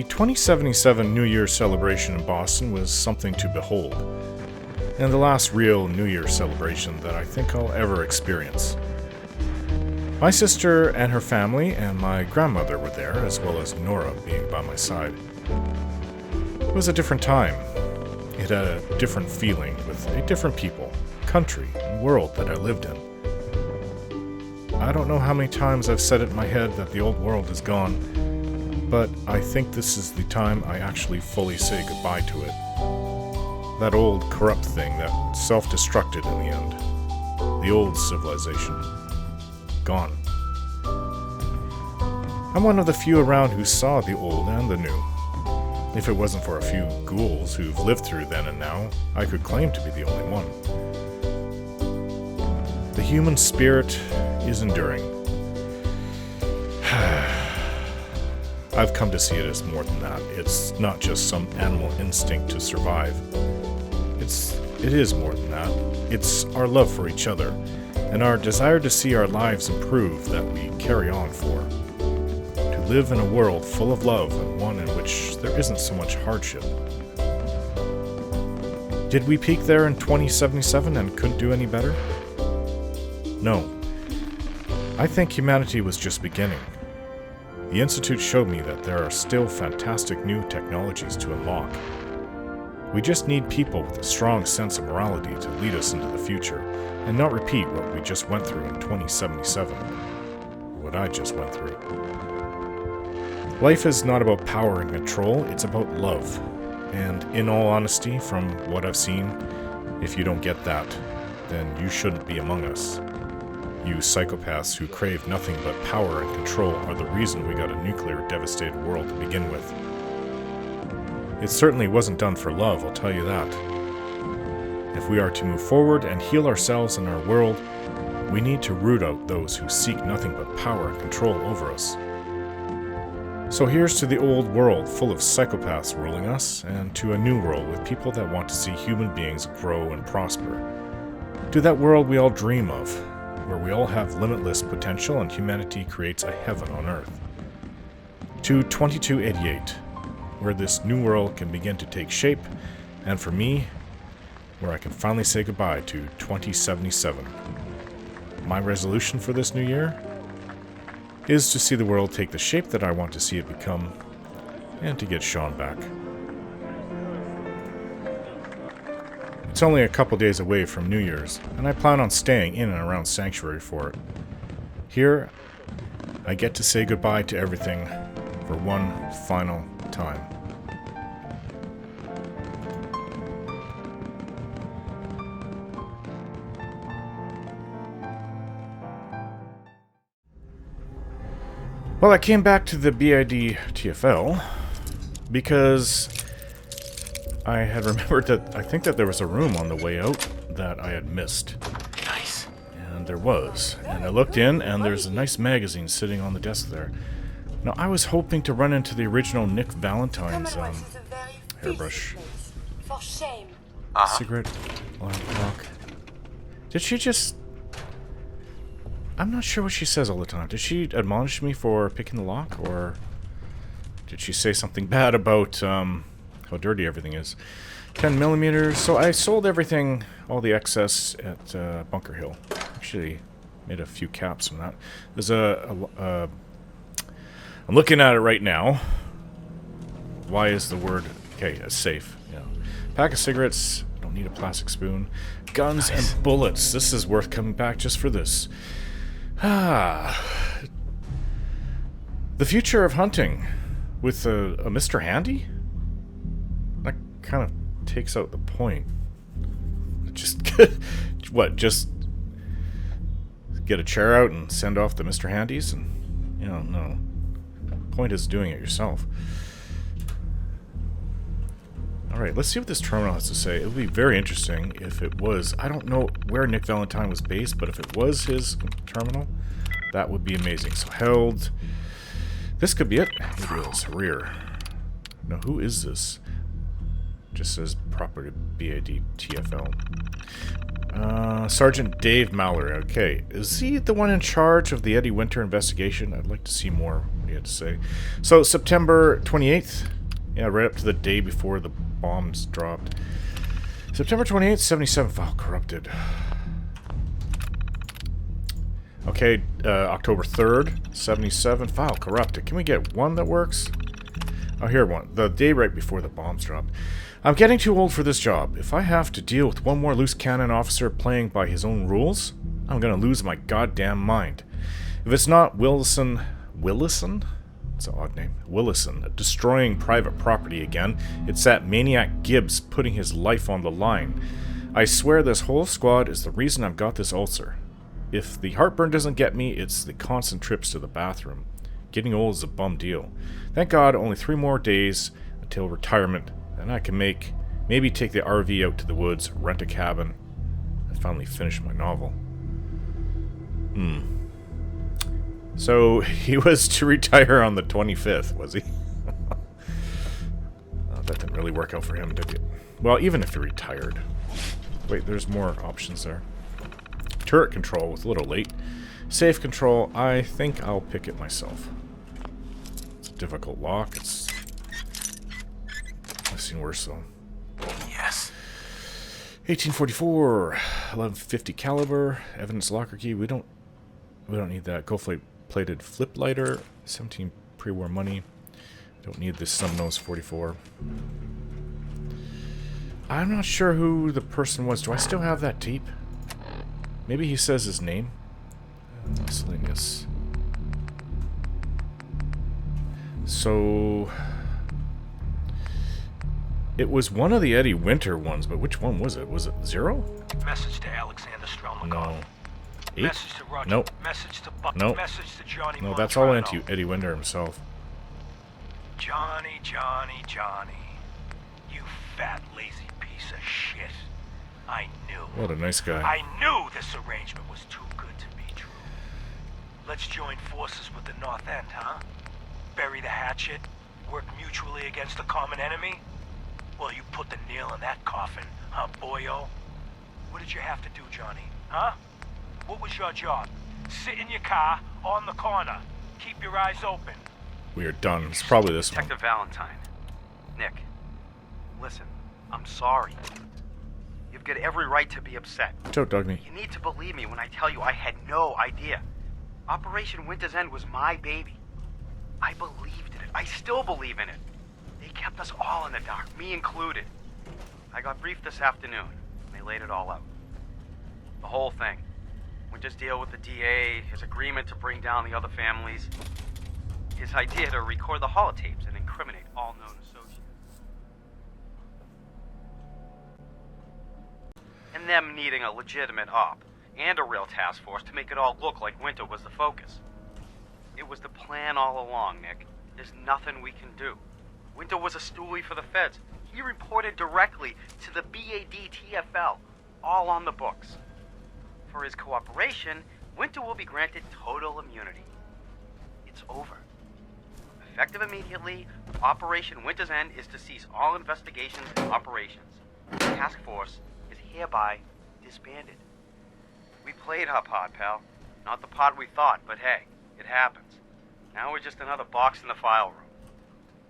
The 2077 New Year celebration in Boston was something to behold, and the last real New Year celebration that I think I'll ever experience. My sister and her family and my grandmother were there, as well as Nora being by my side. It was a different time. It had a different feeling with a different people, country, and world that I lived in. I don't know how many times I've said it in my head that the old world is gone, but I think this is the time I actually fully say goodbye to it. That old corrupt thing that self-destructed in the end. The old civilization. Gone. I'm one of the few around who saw the old and the new. If it wasn't for a few ghouls who've lived through then and now, I could claim to be the only one. The human spirit is enduring. I've come to see it as more than that. It's not just some animal instinct to survive. It is more than that. It's our love for each other, and our desire to see our lives improve that we carry on for. To live in a world full of love and one in which there isn't so much hardship. Did we peak there in 2077 and couldn't do any better? No. I think humanity was just beginning. The Institute showed me that there are still fantastic new technologies to unlock. We just need people with a strong sense of morality to lead us into the future, and not repeat what we just went through in 2077. What I just went through. Life is not about power and control, it's about love. And in all honesty, from what I've seen, if you don't get that, then you shouldn't be among us. You psychopaths who crave nothing but power and control are the reason we got a nuclear devastated world to begin with. It certainly wasn't done for love, I'll tell you that. If we are to move forward and heal ourselves and our world, we need to root out those who seek nothing but power and control over us. So here's to the old world full of psychopaths ruling us, and to a new world with people that want to see human beings grow and prosper. To that world we all dream of, where we all have limitless potential and humanity creates a heaven on earth. To 2288, where this new world can begin to take shape, and for me, where I can finally say goodbye to 2077. My resolution for this new year is to see the world take the shape that I want to see it become, and to get Sean back. It's only a couple days away from New Year's, and I plan on staying in and around Sanctuary for it. Here, I get to say goodbye to everything for one final time. Well, I came back to the BID TFL because I had remembered that I think that there was a room on the way out that I had missed. Nice. And there was. And I looked in, and there's a nice magazine sitting on the desk there. Now, I was hoping to run into the original Nick Valentine's hairbrush. Cigarette, alarm clock. Did she just... I'm not sure what she says all the time. Did she admonish me for picking the lock, or did she say something bad about how dirty everything is? 10 millimeters. So I sold everything, all the excess at Bunker Hill. Actually, made a few caps from that. There's I'm looking at it right now. Why is the word... Okay, a safe. Yeah. Pack of cigarettes. Don't need a plastic spoon. Guns and bullets. This is worth coming back just for this. The future of hunting with a Mr. Handy? That kind of takes out the point. Just what? Just get a chair out and send off the Mr. Handys, and no. The point is doing it yourself. Alright, let's see what this terminal has to say. It would be very interesting if it was... I don't know where Nick Valentine was based, but if it was his terminal, that would be amazing. So held... This could be it. Maybe it's rear. Now, who is this? Just says property BID TFL. Sergeant Dave Mallory. Okay, is he the one in charge of the Eddie Winter investigation? I'd like to see more what he had to say. So, September 28th. Yeah, right up to the day before the bombs dropped. September 28th, 77 file corrupted. Okay, October 3rd, 77 file corrupted. Can we get one that works? Oh, here one. The day right before the bombs dropped. I'm getting too old for this job. If I have to deal with one more loose cannon officer playing by his own rules, I'm gonna lose my goddamn mind. If it's not Willison? It's an odd name. Willison, destroying private property again. It's that maniac Gibbs putting his life on the line. I swear this whole squad is the reason I've got this ulcer. If the heartburn doesn't get me, it's the constant trips to the bathroom. Getting old is a bum deal. Thank God, only 3 more days until retirement. Then I can maybe take the RV out to the woods, rent a cabin, and finally finish my novel. So, he was to retire on the 25th, was he? That didn't really work out for him, did it? Well, even if he retired. Wait, there's more options there. Turret control was a little late. Safe control, I think I'll pick it myself. It's a difficult lock. I've seen worse though. Yes. 1844, 1150 caliber, evidence locker key. We don't need that. Gold plated flip lighter, 17 pre-war money. Don't need this Snub-Nose 44. I'm not sure who the person was. Do I still have that tape? Maybe he says his name. Miscellaneous. So it was one of the Eddie Winter ones, but which one was it? Was it 0? Message to Alexander Strelnikov. No. 8? Message to Roger. Nope. Message to Buck. Nope. Message to Johnny. No, that's all into Eddie Winter himself. Johnny. You fat, lazy piece of shit. I knew. What a nice guy. I knew this arrangement was too good to be true. Let's join forces with the North End, huh? Bury the hatchet, work mutually against a common enemy? Well, you put the nail in that coffin, huh, boyo? What did you have to do, Johnny? Huh? What was your job? Sit in your car, on the corner. Keep your eyes open. We are done. It's probably this one. Detective Valentine. Nick, listen, I'm sorry. You've got every right to be upset. Joe Dugny. You need to believe me when I tell you I had no idea. Operation Winter's End was my baby. I believed in it. I still believe in it. They kept us all in the dark, me included. I got briefed this afternoon, and they laid it all out. The whole thing. Winter's deal with the DA, his agreement to bring down the other families, his idea to record the holotapes and incriminate all known associates. And them needing a legitimate op and a real task force to make it all look like Winter was the focus. It was the plan all along, Nick. There's nothing we can do. Winter was a stoolie for the feds. He reported directly to the BADTFL, all on the books. For his cooperation, Winter will be granted total immunity. It's over. Effective immediately, Operation Winter's End is to cease all investigations and operations. The task force is hereby disbanded. We played our part, pal. Not the part we thought, but hey, it happens. Now we're just another box in the file room.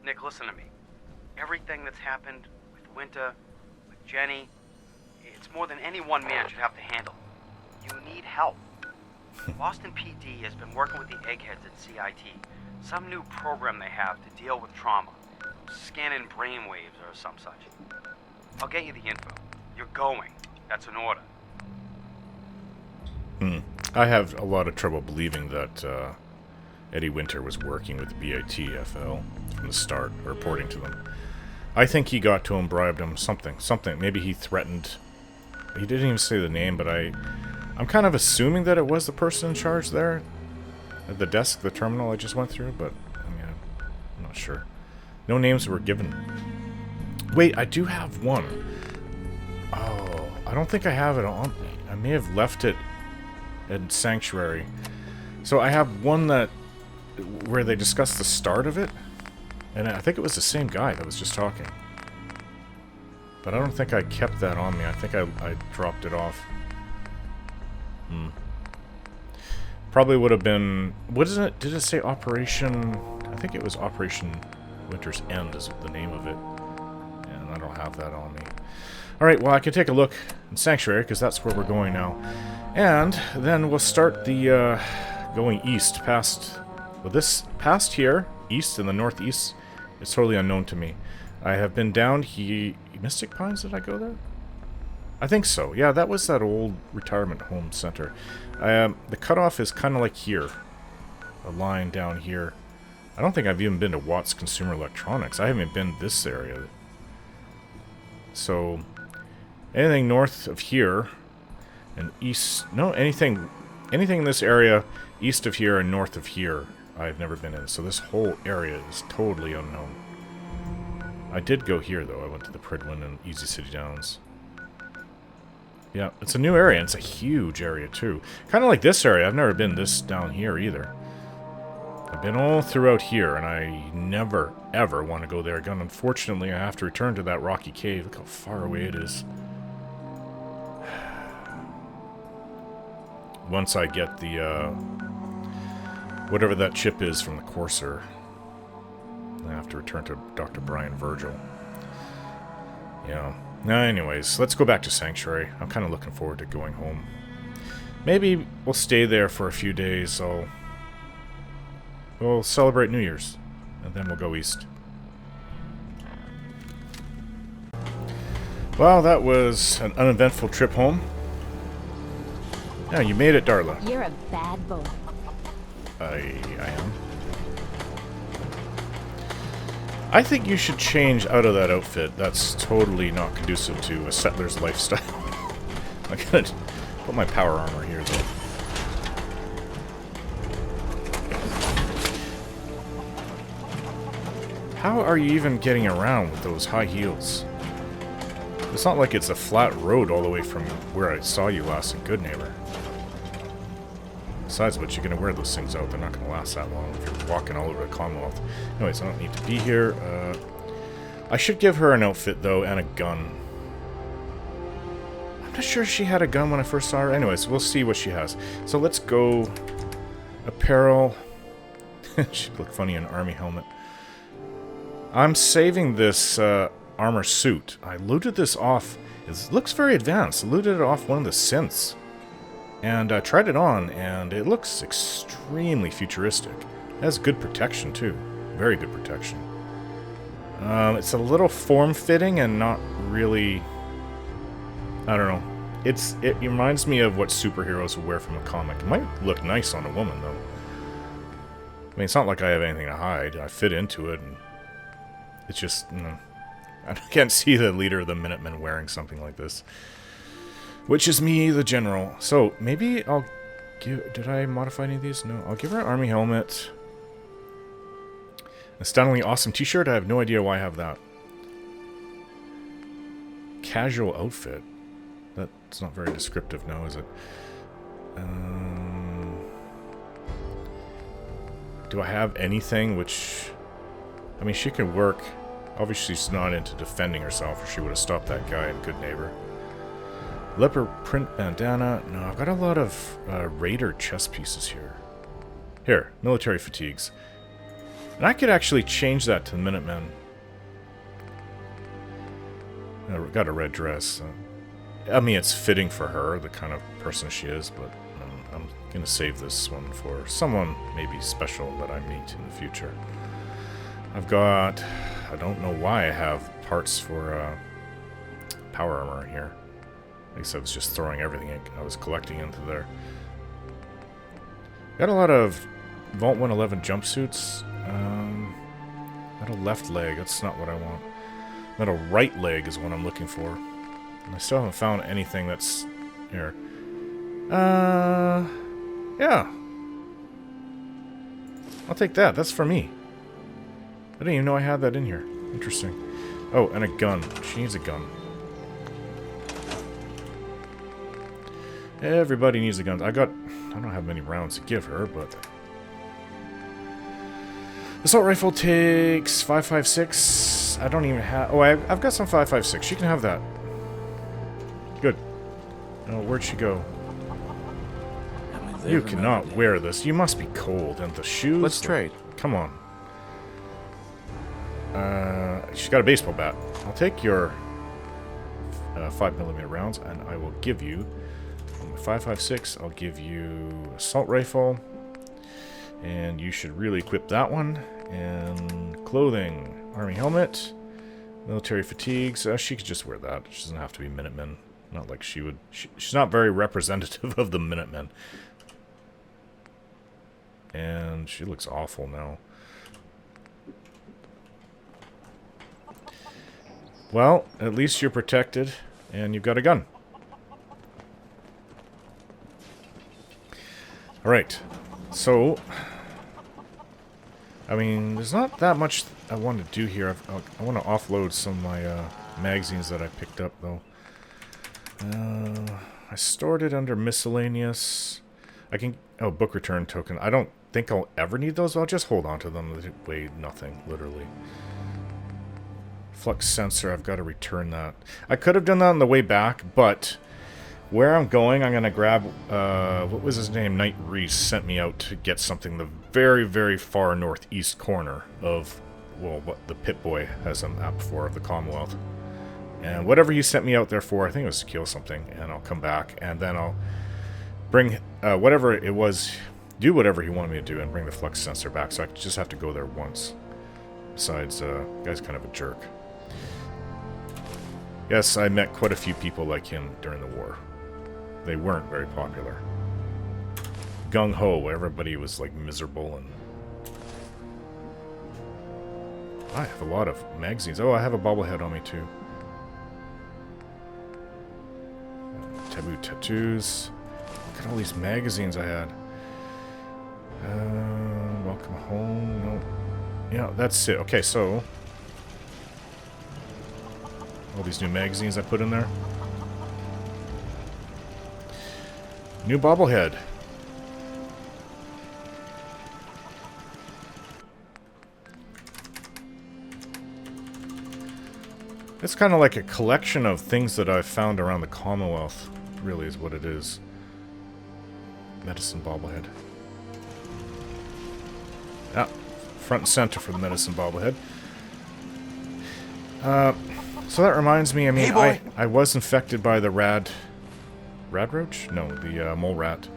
Nick, listen to me. Everything that's happened with Winter, with Jenny, it's more than any one man should have to handle. You need help. Boston PD has been working with the eggheads at CIT. Some new program they have to deal with trauma. Scanning brainwaves or some such. I'll get you the info. You're going. That's an order. I have a lot of trouble believing that Eddie Winter was working with the BATFL from the start, reporting to them. I think he got to him, bribed him, something. Maybe he threatened. He didn't even say the name, but I'm kind of assuming that it was the person in charge there at the desk, the terminal I just went through, but I mean, I'm not sure. No names were given. Wait, I do have one. Oh, I don't think I have it on me. I may have left it in Sanctuary. So I have one where they discuss the start of it, and I think it was the same guy that was just talking. But I don't think I kept that on me. I think I dropped it off. Probably would have been... What is it? Did it say Operation... I think it was Operation Winter's End is the name of it. And I don't have that on me. Alright, well I can take a look in Sanctuary, because that's where we're going now. And then we'll start the going east past... Well, this past here, east in the northeast, is totally unknown to me. I have been down here... Mystic Pines, did I go there? I think so. Yeah, that was that old retirement home center. The cutoff is kind of like here. A line down here. I don't think I've even been to Watts Consumer Electronics. I haven't been this area. So, anything north of here and east... No, anything in this area east of here and north of here I've never been in. So this whole area is totally unknown. I did go here, though. I went to the Pridwin and Easy City Downs. Yeah, it's a new area, and it's a huge area, too. Kind of like this area. I've never been this down here, either. I've been all throughout here, and I never, ever want to go there again. Unfortunately, I have to return to that rocky cave. Look how far away it is. Once I get the, whatever that chip is from the Courser, I have to return to Dr. Brian Virgil. Yeah. Anyways, let's go back to Sanctuary. I'm kind of looking forward to going home. Maybe we'll stay there for a few days, so we'll celebrate New Year's, and then we'll go east. Well, that was an uneventful trip home. Yeah, you made it, Darla. You're a bad boy. I am. I think you should change out of that outfit. That's totally not conducive to a settler's lifestyle. I'm gonna put my power armor here, though. How are you even getting around with those high heels? It's not like it's a flat road all the way from where I saw you last in Good Neighbor. Besides which, you're going to wear those things out. They're not going to last that long if you're walking all over the Commonwealth. Anyways, I don't need to be here. I should give her an outfit, though, and a gun. I'm not sure she had a gun when I first saw her. Anyways, we'll see what she has. So let's go... Apparel. She'd look funny in an army helmet. I'm saving this armor suit. I looted this off. It looks very advanced. I looted it off one of the synths. And I tried it on, and it looks extremely futuristic. It has good protection, too. Very good protection. It's a little form-fitting and not really... I don't know. It reminds me of what superheroes would wear from a comic. It might look nice on a woman, though. I mean, it's not like I have anything to hide. I fit into it, and it's just... I can't see the leader of the Minutemen wearing something like this. Which is me, the general. So, maybe I'll give... Did I modify any of these? No. I'll give her an army helmet. A stunningly awesome t-shirt. I have no idea why I have that. Casual outfit. That's not very descriptive now, is it? Do I have anything which... I mean, she can work. Obviously, she's not into defending herself, or she would have stopped that guy in Good Neighbor. Leopard print bandana. No, I've got a lot of raider chest pieces here. Here, military fatigues. And I could actually change that to the Minutemen. I got a red dress. I mean, it's fitting for her, the kind of person she is, but I'm going to save this one for someone maybe special that I meet in the future. I've got... I don't know why I have parts for power armor in here. I guess I was just throwing everything I was collecting into there. Got a lot of Vault 111 jumpsuits. Metal left leg, that's not what I want. Metal right leg is what I'm looking for. And I still haven't found anything that's here. Yeah. I'll take that. That's for me. I didn't even know I had that in here. Interesting. Oh, and a gun. She needs a gun. Everybody needs a gun. I don't have many rounds to give her, but... Assault rifle takes 5.56. I don't even have... Oh, I've got some 5.56. She can have that. Good. Oh, where'd she go? You cannot wear this. You must be cold. And the shoes... Let's trade. Come on. She's got a baseball bat. I'll take your 5mm rounds, and I will give you 5.56. I'll give you assault rifle, and you should really equip that one. And clothing, army helmet, military fatigues. She could just wear that. She doesn't have to be Minutemen. Not like she would. She's not very representative of the Minutemen. And she looks awful now. Well, at least you're protected, and you've got a gun. Alright, so... I mean, there's not that much I want to do here. I want to offload some of my magazines that I picked up, though. I stored it under miscellaneous. I can... Oh, book return token. I don't think I'll ever need those. I'll just hold on to them. They weigh nothing, literally. Flux sensor, I've got to return that. I could have done that on the way back, but where I'm going, I'm going to grab, what was his name? Knight Reese sent me out to get something the very, very far northeast corner of, well, what the Pip-Boy has an app for, of the Commonwealth. And whatever he sent me out there for, I think it was to kill something, and I'll come back, and then I'll bring, whatever it was, do whatever he wanted me to do, and bring the flux sensor back, so I just have to go there once. Besides, the guy's kind of a jerk. Yes, I met quite a few people like him during the war. They weren't very popular. Gung-ho, everybody was like miserable, and... I have a lot of magazines. Oh, I have a bobblehead on me too. Taboo tattoos. Look at all these magazines I had. Welcome home. No. Yeah, that's it. Okay, so... all these new magazines I put in there. New bobblehead. It's kind of like a collection of things that I've found around the Commonwealth, really is what it is. Medicine bobblehead. Ah, front and center for the medicine bobblehead. So that reminds me, I mean, Hey, I was infected by the rad roach? No, the mole rat.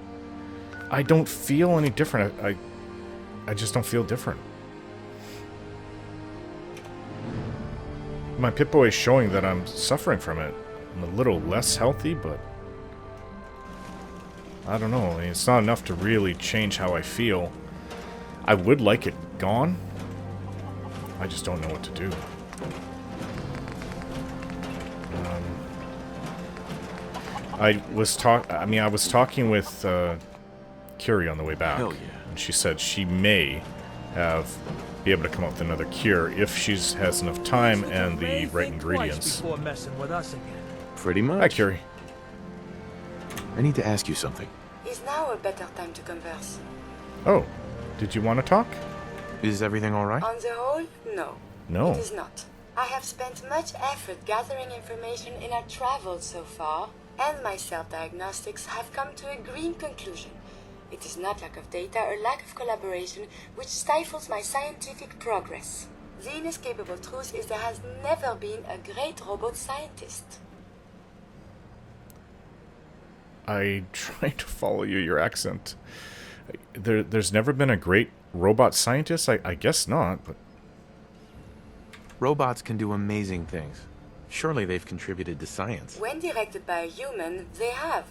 I don't feel any different. I just don't feel different. My Pip-Boy is showing that I'm suffering from it. I'm a little less healthy, but I don't know. I mean, it's not enough to really change how I feel. I would like it gone. I just don't know what to do. I was talking with Curie on the way back. Hell yeah. And she said she may be able to come up with another cure if she has enough time and the right ingredients. Before messing with us again. Pretty much. Hi, Curie. I need to ask you something. Is now a better time to converse? Oh, did you want to talk? Is everything all right? On the whole, no. No. It is not. I have spent much effort gathering information in our travels so far, and my self-diagnostics have come to a green conclusion. It is not lack of data or lack of collaboration which stifles my scientific progress. The inescapable truth is there has never been a great robot scientist. I tried to follow your accent. There's never been a great robot scientist? I guess not, but... Robots can do amazing things. Surely they've contributed to science. When directed by a human, they have.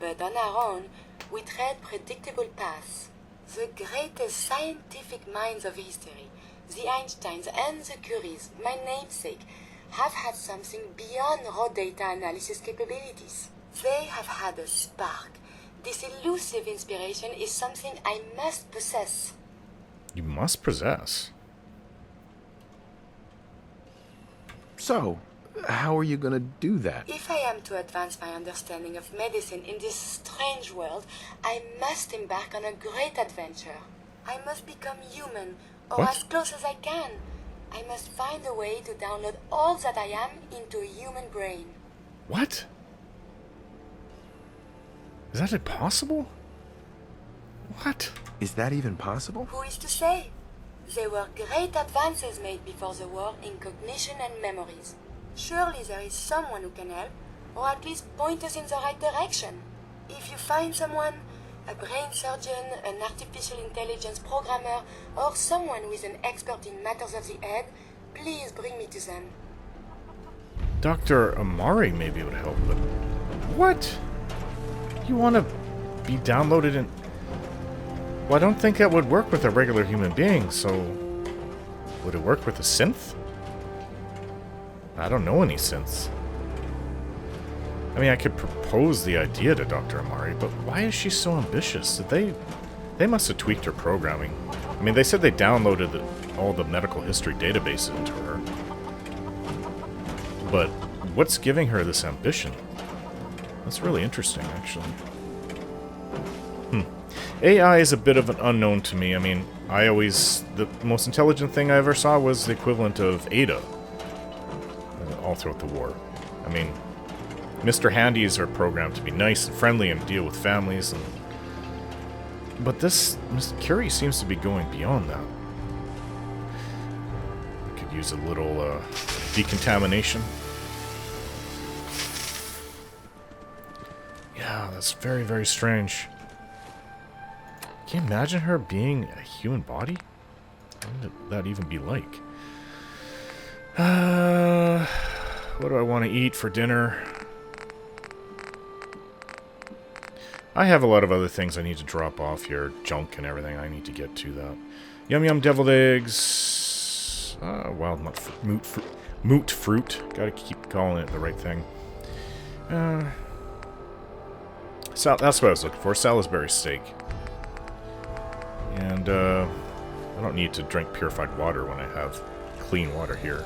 But on our own, we tread predictable paths. The greatest scientific minds of history, the Einsteins and the Curies, my namesake, have had something beyond raw data analysis capabilities. They have had a spark. This elusive inspiration is something I must possess. You must possess? So, how are you gonna do that? If I am to advance my understanding of medicine in this strange world, I must embark on a great adventure. I must become human, or What? as close as I can. I must find a way to download all that I am into a human brain. What? Is that impossible? What? Is that even possible? Who is to say? There were great advances made before the war in cognition and memories. Surely there is someone who can help, or at least point us in the right direction. If you find someone, a brain surgeon, an artificial intelligence programmer, or someone who is an expert in matters of the head, please bring me to them. Dr. Amari maybe would help, but... What? You want to be downloaded in... Well, I don't think that would work with a regular human being, so... Would it work with a synth? I don't know any synths. I mean, I could propose the idea to Dr. Amari, but why is she so ambitious? They must have tweaked her programming. I mean, they said they downloaded all the medical history databases into her. But what's giving her this ambition? That's really interesting, actually. AI is a bit of an unknown to me. I mean, the most intelligent thing I ever saw was the equivalent of Ada. All throughout the war. I mean, Mr. Handys are programmed to be nice and friendly and deal with families, but this Miss Curie seems to be going beyond that. I could use a little decontamination. Yeah, that's very, very strange. Can you imagine her being a human body? What would that even be like? What do I want to eat for dinner? I have a lot of other things I need to drop off here. Junk and everything. I need to get to that. Yum yum deviled eggs. Wild moot fruit. Gotta keep calling it the right thing. That's what I was looking for. Salisbury steak. And, I don't need to drink purified water when I have clean water here.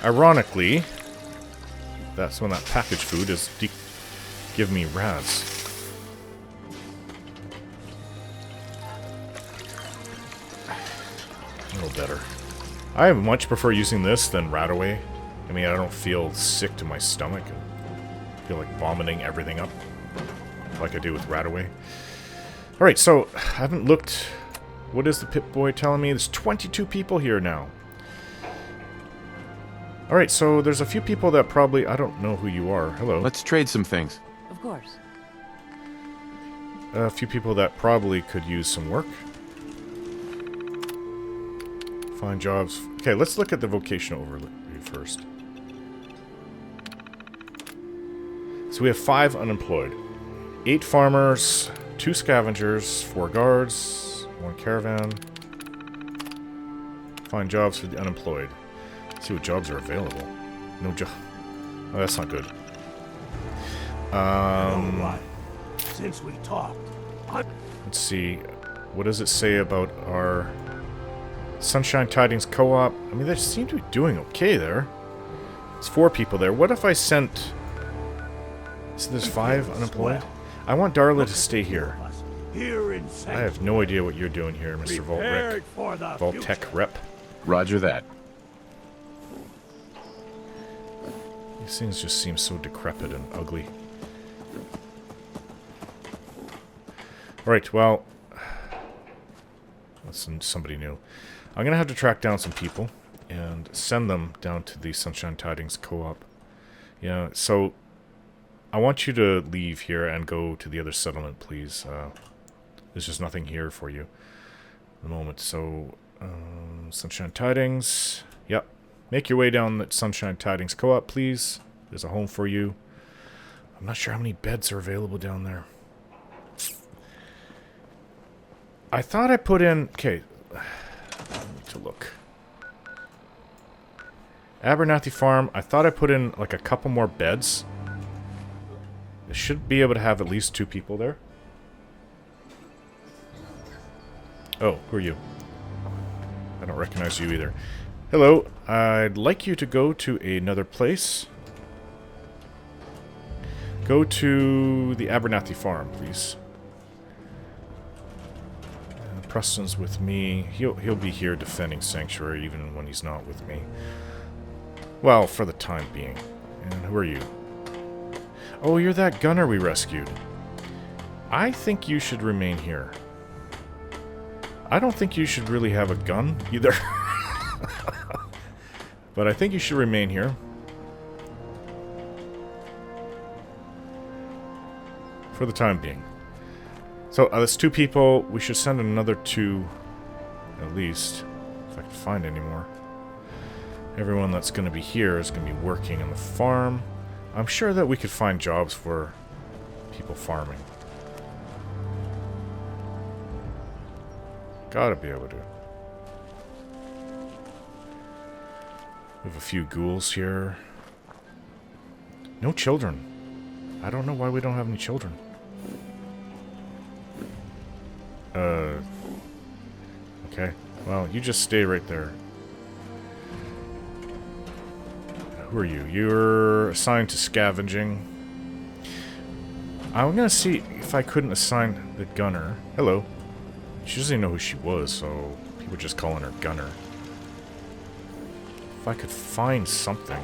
Ironically, that's when that packaged food is give me rads. A little better. I much prefer using this than Radaway. I mean, I don't feel sick to my stomach and feel like vomiting everything up like I do with Radaway. Alright, so I haven't looked. What is the Pip-Boy telling me? There's 22 people here now. Alright, so there's a few people that probably... I don't know who you are. Hello. Let's trade some things. Of course. A few people that probably could use some work. Find jobs. Okay, let's look at the vocational overview first. So we have 5 unemployed. 8 farmers, 2 scavengers, 4 guards, 1 caravan. Find jobs for the unemployed. See what jobs are available. No job. Oh, that's not good. Right. Since we talked, Let's see. What does it say about our Sunshine Tidings Co-op? I mean, they seem to be doing okay there. There's 4 people there. What if I sent... So there's 5 unemployed? I want Darla to stay here. I have no idea what you're doing here, Mr. Voltrek. Voltec rep. Roger that. These things just seem so decrepit and ugly. Alright, well... That's somebody new. I'm gonna have to track down some people and send them down to the Sunshine Tidings Co-op. Yeah, so... I want you to leave here and go to the other settlement, please. There's just nothing here for you at the moment. So, Sunshine Tidings. Yep. Make your way down the Sunshine Tidings Co-op, please. There's a home for you. I'm not sure how many beds are available down there. I thought I put in... Okay. I need to look. Abernathy Farm. I thought I put in like a couple more beds. I should be able to have at least 2 people there. Oh, who are you? I don't recognize you either. Hello, I'd like you to go to another place. Go to the Abernathy Farm, please. Preston's with me. He'll be here defending Sanctuary even when he's not with me. Well, for the time being. And who are you? Oh, you're that gunner we rescued. I think you should remain here. I don't think you should really have a gun either. But I think you should remain here. For the time being. So, that's 2 people. We should send another 2, at least, if I can find any more. Everyone that's going to be here is going to be working on the farm. I'm sure that we could find jobs for people farming. Gotta be able to. We have a few ghouls here. No children. I don't know why we don't have any children. Okay. Well, you just stay right there. Who are you? You're assigned to scavenging. I'm gonna see if I couldn't assign the gunner. Hello. She doesn't even know who she was, so people were just calling her Gunner. If I could find something.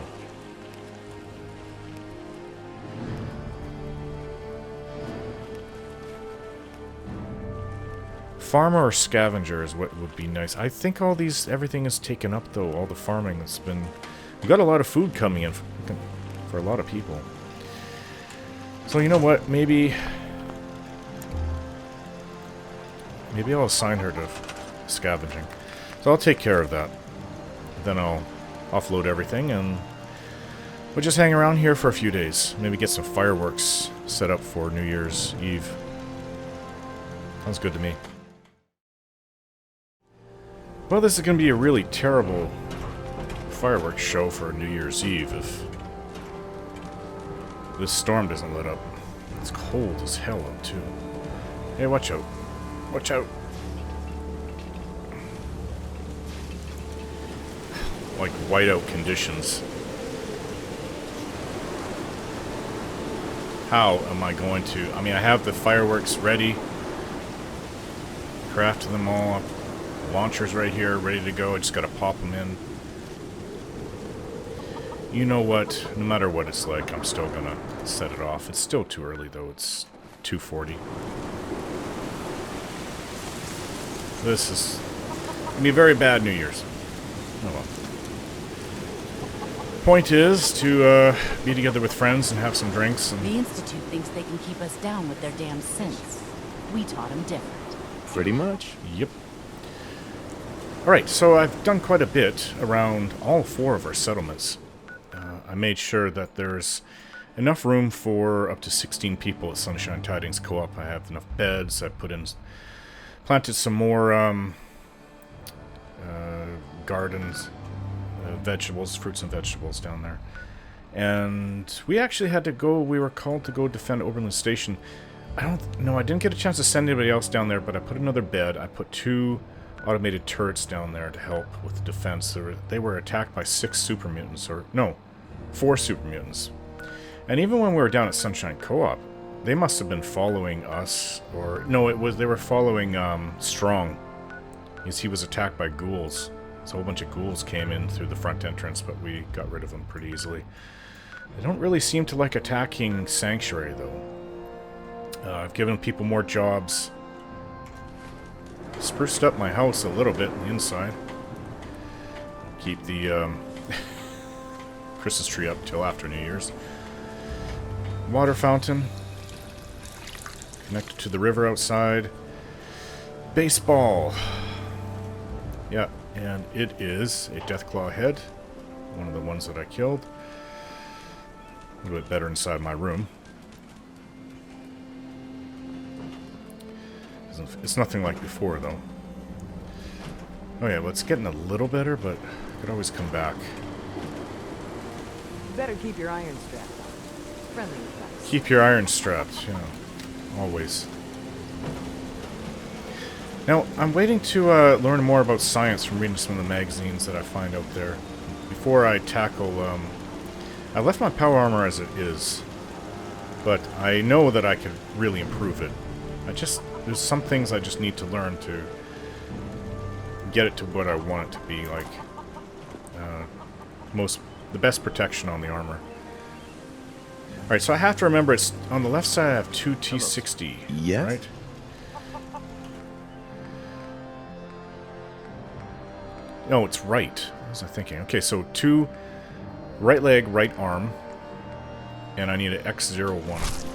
Farmer or scavenger is what would be nice. I think everything is taken up though, all the farming that's been... We've got a lot of food coming in for a lot of people. So you know what, maybe I'll assign her to scavenging. So I'll take care of that. Then I'll offload everything and we'll just hang around here for a few days. Maybe get some fireworks set up for New Year's Eve. Sounds good to me. Well, this is going to be a really terrible fireworks show for New Year's Eve if this storm doesn't let up. It's cold as hell out too. Hey, watch out. Watch out. Like whiteout conditions. How am I going to... I mean, I have the fireworks ready. Crafted them all up. Launchers right here, ready to go. I just gotta pop them in. You know what? No matter what it's like, I'm still gonna set it off. It's still too early though. It's 2:40. This is gonna be a very bad New Year's. Oh well. Point is to be together with friends and have some drinks. And the Institute thinks they can keep us down with their damn synths. We taught them different. Pretty much. Yep. Alright, so I've done quite a bit around all 4 of our settlements. I made sure that there's enough room for up to 16 people at Sunshine Tidings Co-op. I have enough beds. I planted some more gardens, vegetables, fruits and vegetables down there. And we actually had to go, we were called to go defend Oberlin Station. I didn't get a chance to send anybody else down there, but I put another bed. I put 2 automated turrets down there to help with the defense. They were attacked by 6 super mutants, or no, 4 super mutants. And even when we were down at Sunshine Co-op, they must have been following us, or no, they were following Strong, because he was attacked by ghouls. So a whole bunch of ghouls came in through the front entrance, but we got rid of them pretty easily. They don't really seem to like attacking Sanctuary though. I've given people more jobs. Spruced up my house a little bit on the inside. Keep the Christmas tree up till after New Year's. Water fountain. Connected to the river outside. Baseball. Yeah, and it is a Deathclaw head. One of the ones that I killed. A little bit better inside my room. It's nothing like before, though. Oh yeah, well, it's getting a little better, but I could always come back. You better keep your iron strapped on. Friendly advice. Keep your iron strapped, yeah. Always. Now, I'm waiting to learn more about science from reading some of the magazines that I find out there. Before I tackle... I left my power armor as it is, but I know that I could really improve it. There's some things I just need to learn to get it to what I want it to be, like the best protection on the armor. Alright, so I have to remember it's on the left side I have 2 T60. Yes? Right? No, it's right. What was I thinking? Okay, so 2 right leg, right arm. And I need an X01.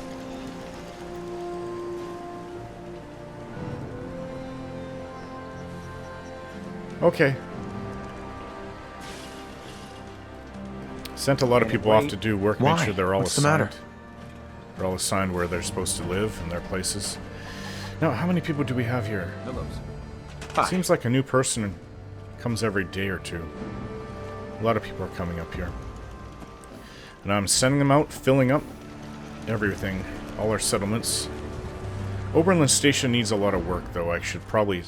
Okay. Sent a lot of people off to do work, make sure they're all What's the assigned. matter? They're all assigned where they're supposed to live in their places. Now, how many people do we have here? Hi. Seems like a new person comes every day or two. A lot of people are coming up here. And I'm sending them out, filling up everything, all our settlements. Oberlin Station needs a lot of work, though. I should probably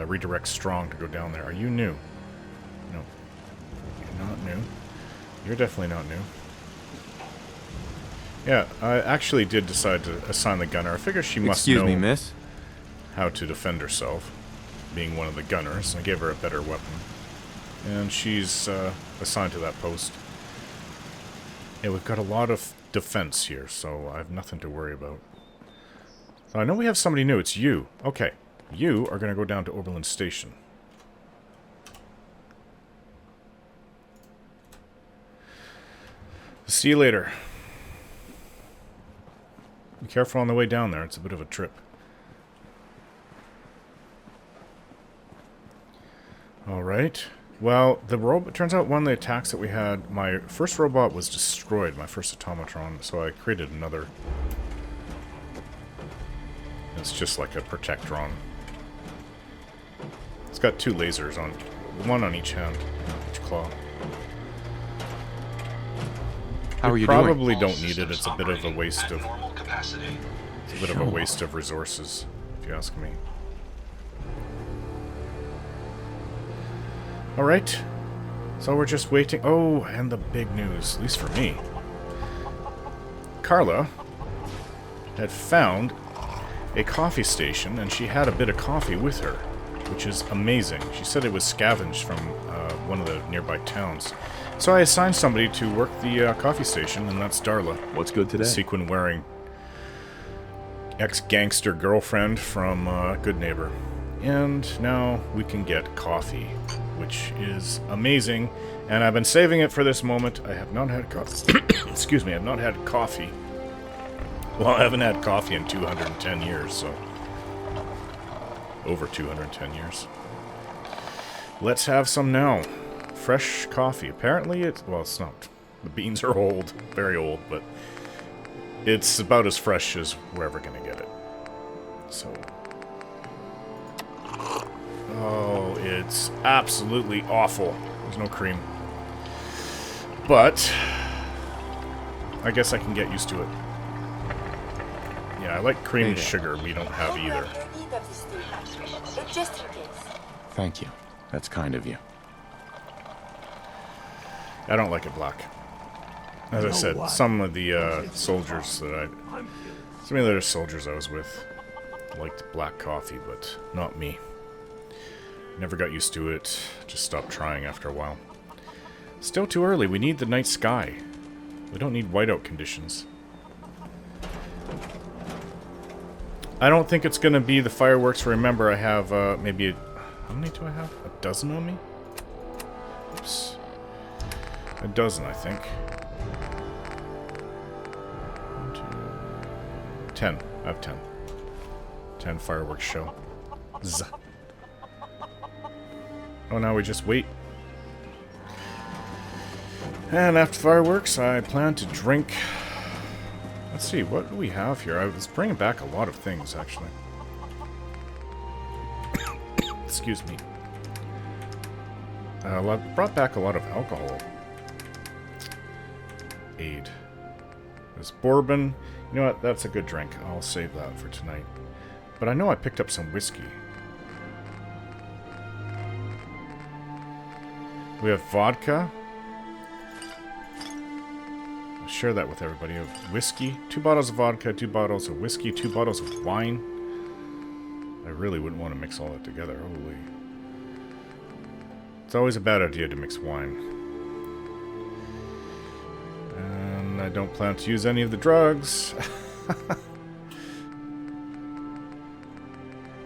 redirect Strong to go down there. Are you new? No. You're not new. You're definitely not new. Yeah, I actually did decide to assign the gunner. I figure she must know me, miss. how to defend herself, being one of the gunners. I gave her a better weapon. And she's assigned to that post. Yeah, we've got a lot of defense here, so I have nothing to worry about. So I know we have somebody new. It's you. Okay. You are going to go down to Oberlin Station. See you later. Be careful on the way down there. It's a bit of a trip. Alright. Well, the robot, turns out one of the attacks that we had, my first robot was destroyed, my first automatron, so I created another. It's just like a protectron. It's got 2 lasers on, one on each hand, each claw. How are you probably doing? don't need it. It's a bit of a waste of. It's a bit of a waste of resources, if you ask me. All right. So we're just waiting. Oh, and the big news, at least for me. Carla had found a coffee station, and she had a bit of coffee with her, which is amazing. She said it was scavenged from one of the nearby towns. So I assigned somebody to work the coffee station, and that's Darla. What's good today? Sequin-wearing ex-gangster girlfriend from Good Neighbor. And now we can get coffee, which is amazing. And I've been saving it for this moment. I have not had coffee. Excuse me, I've not had coffee. Well, I haven't had coffee in 210 years, so... over 210 years. Let's have some now. Fresh coffee. Apparently it's... well, it's not. The beans are old. Very old, but... it's about as fresh as we're ever going to get it. So... oh, it's absolutely awful. There's no cream. But... I guess I can get used to it. Yeah, I like cream and sugar. We don't have either. Just in case. Thank you. That's kind of you. I don't like it black. As I said, some of the soldiers that some of the other soldiers I was with liked black coffee, but not me. Never got used to it. Just stopped trying after a while. Still too early. We need the night sky. We don't need whiteout conditions. I don't think it's going to be the fireworks. Remember, I have maybe how many do I have? A dozen on me? Oops. A dozen, I think. 1, 2, 10. I have 10. 10 fireworks show. Zzz. Oh, now we just wait. And after fireworks, I plan to drink... let's see, what do we have here? I was bringing back a lot of things, actually. Excuse me. Brought back a lot of alcohol. Aid. There's bourbon. You know what? That's a good drink. I'll save that for tonight. But I know I picked up some whiskey. We have vodka. I'll share that with everybody. Of whiskey. 2 bottles of vodka, 2 bottles of whiskey, 2 bottles of wine. I really wouldn't want to mix all that together. Holy. It's always a bad idea to mix wine. And a don't plan to use any of the drugs.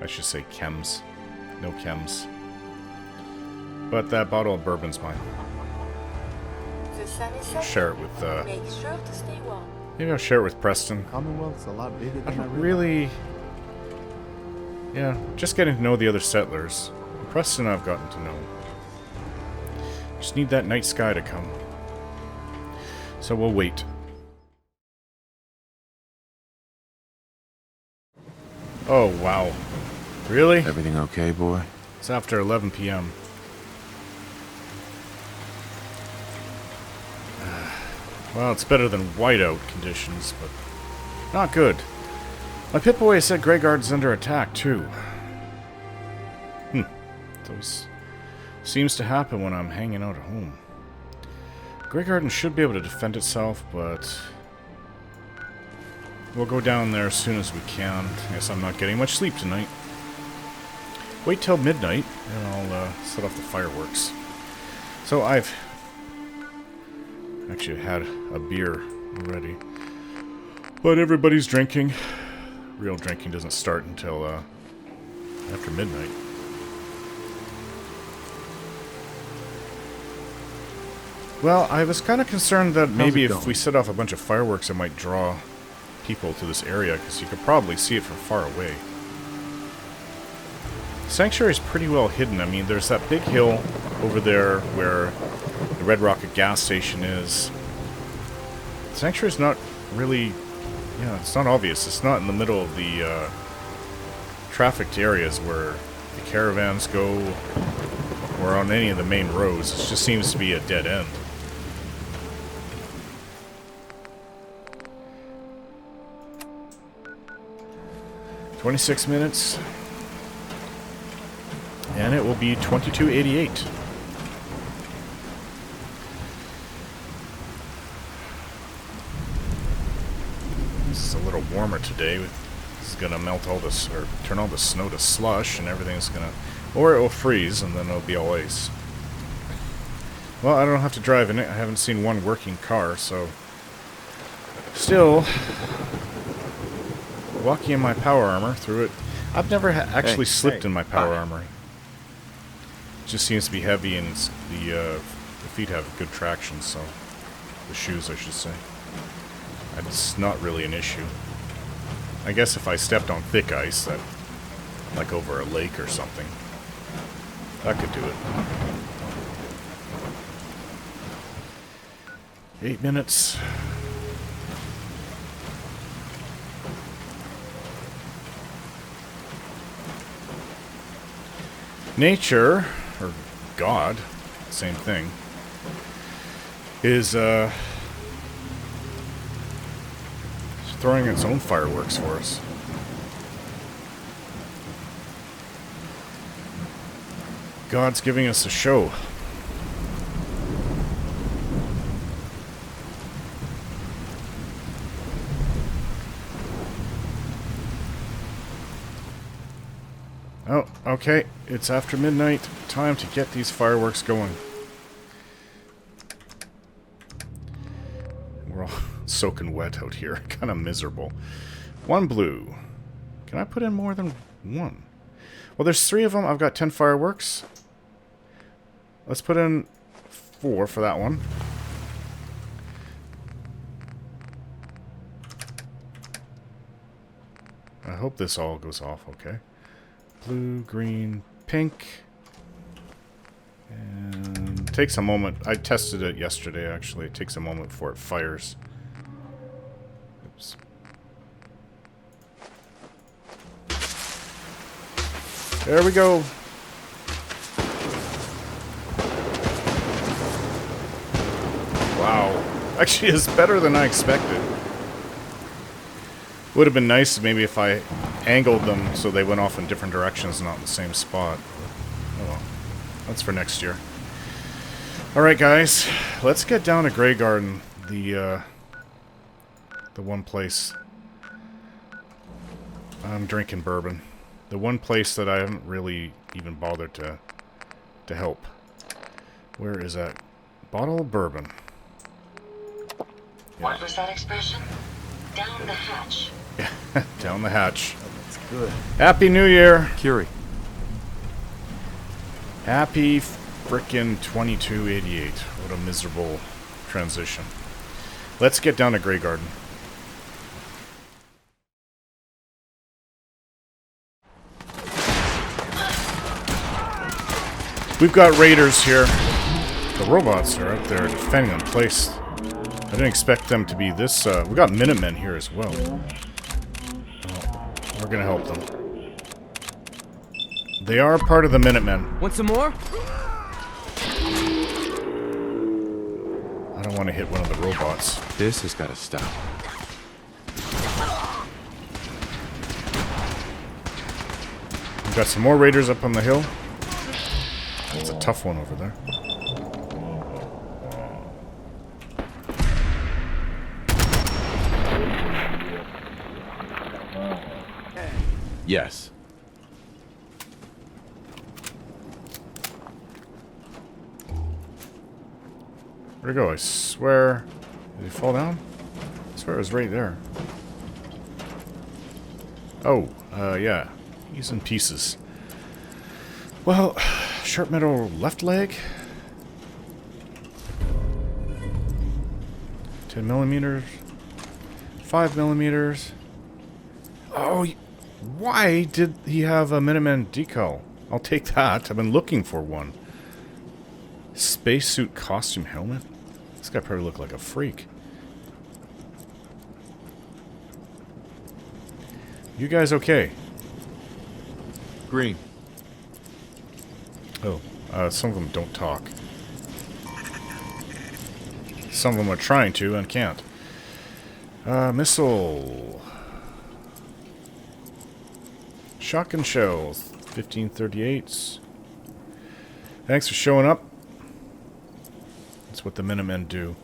I should say chems. No chems. But that bottle of bourbon's mine. The sun is setting. Share it with, Make sure to stay warm. maybe I'll share it with Preston. Commonwealth's a lot bigger I than I don't really... Yeah, just getting to know the other settlers. Preston I've gotten to know. Just need that night sky to come. So we'll wait. Oh, wow. Really? Everything okay, boy? It's after 11 p.m. Well, it's better than whiteout conditions, but not good. My Pip-Boy said Greygarden's under attack, too. It always seems to happen when I'm hanging out at home. Greygarden should be able to defend itself, but we'll go down there as soon as we can. I guess I'm not getting much sleep tonight. Wait till midnight, and I'll set off the fireworks. So I've actually had a beer already. But everybody's drinking. Real drinking doesn't start until after midnight. Well, I was kind of concerned that maybe if we set off a bunch of fireworks, it might draw people to this area, because you could probably see it from far away. The sanctuary is pretty well hidden. I mean, there's that big hill over there where the Red Rocket gas station is. The sanctuary is not really... Yeah, it's not obvious. It's not in the middle of the trafficked areas where the caravans go, or on any of the main roads. It just seems to be a dead end. "26 minutes, and it will be 22:88. This is a little warmer today. This is gonna melt all this, or turn all the snow to slush, and everything's gonna, or it will freeze, and then it'll be all ice. Well, I don't have to drive in it. I haven't seen one working car, so still walking in my power armor through it. I've never actually slipped in my power armor. It just seems to be heavy, and the feet have good traction, so the shoes, I should say. It's not really an issue. I guess if I stepped on thick ice, that, like over a lake or something, that could do it. 8 minutes. Nature, or God, same thing, is throwing its own fireworks for us. God's giving us a show. Oh, okay. It's after midnight. Time to get these fireworks going. We're all soaking wet out here. Kind of miserable. 1 blue. Can I put in more than 1? Well, there's 3 of them. I've got 10 fireworks. Let's put in 4 for that one. I hope this all goes off okay. Blue, green, pink. And it takes a moment. I tested it yesterday, actually. It takes a moment before it fires. Oops. There we go. Wow. Actually, it's better than I expected. Would have been nice maybe if I angled them so they went off in different directions, not in the same spot. Oh well. That's for next year. Alright guys, let's get down to Greygarden, the one place. I'm drinking bourbon. The one place that I haven't really even bothered to help. Where is that? Bottle of bourbon. What was that expression? Down the hatch. Down the hatch. That's good. Happy New Year! Curie. Happy frickin' 2288. What a miserable transition. Let's get down to Greygarden. We've got raiders here. The robots are out there defending in place. I didn't expect them to be this... we got Minutemen here as well. We're gonna help them. They are part of the Minutemen. Want some more? I don't want to hit one of the robots. This has got to stop. We've got some more raiders up on the hill. It's a tough one over there. Yes. Where'd it go? I swear... Did he fall down? I swear it was right there. Oh, yeah. He's in pieces. Well, sharp metal left leg. 10 millimeters. 5 millimeters. Oh, why did he have a Minuteman decal? I'll take that. I've been looking for one. Spacesuit costume helmet? This guy probably looked like a freak. You guys okay? Green. Oh, some of them don't talk. Some of them are trying to and can't. Missile. Shotgun shells. 1538s. Thanks for showing up. That's what the Minutemen do.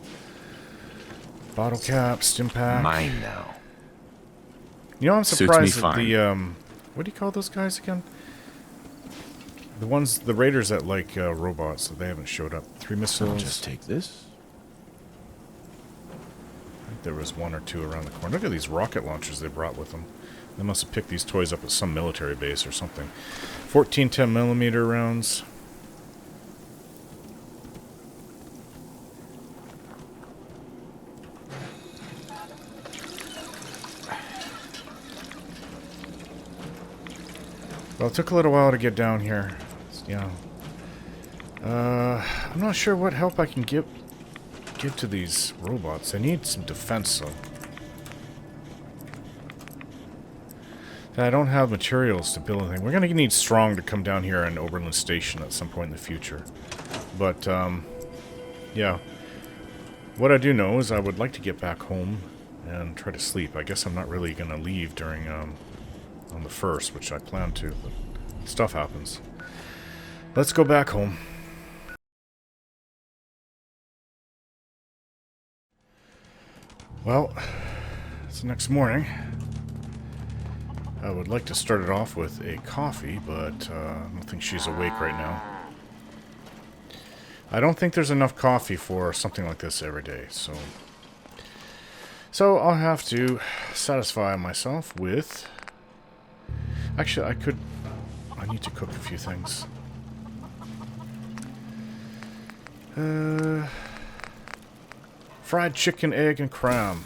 Bottle cap, stim pack. Mine now. You know, I'm surprised Suits me that fine. the, what do you call those guys again? The ones, the raiders that like robots, so they haven't showed up. 3 missiles. I'll just take this. I think there was 1 or 2 around the corner. Look at these rocket launchers they brought with them. They must have picked these toys up at some military base or something. 14 10mm rounds. Well, it took a little while to get down here. Yeah. I'm not sure what help I can give to these robots. They need some defense, though. I don't have materials to build anything. We're going to need Strong to come down here in Oberlin Station at some point in the future. But, yeah. What I do know is I would like to get back home and try to sleep. I guess I'm not really going to leave during, on the 1st, which I plan to, but stuff happens. Let's go back home. Well, it's the next morning. I would like to start it off with a coffee, but I don't think she's awake right now. I don't think there's enough coffee for something like this every day, so I'll have to satisfy myself with... Actually, I need to cook a few things. Fried chicken, egg, and cram.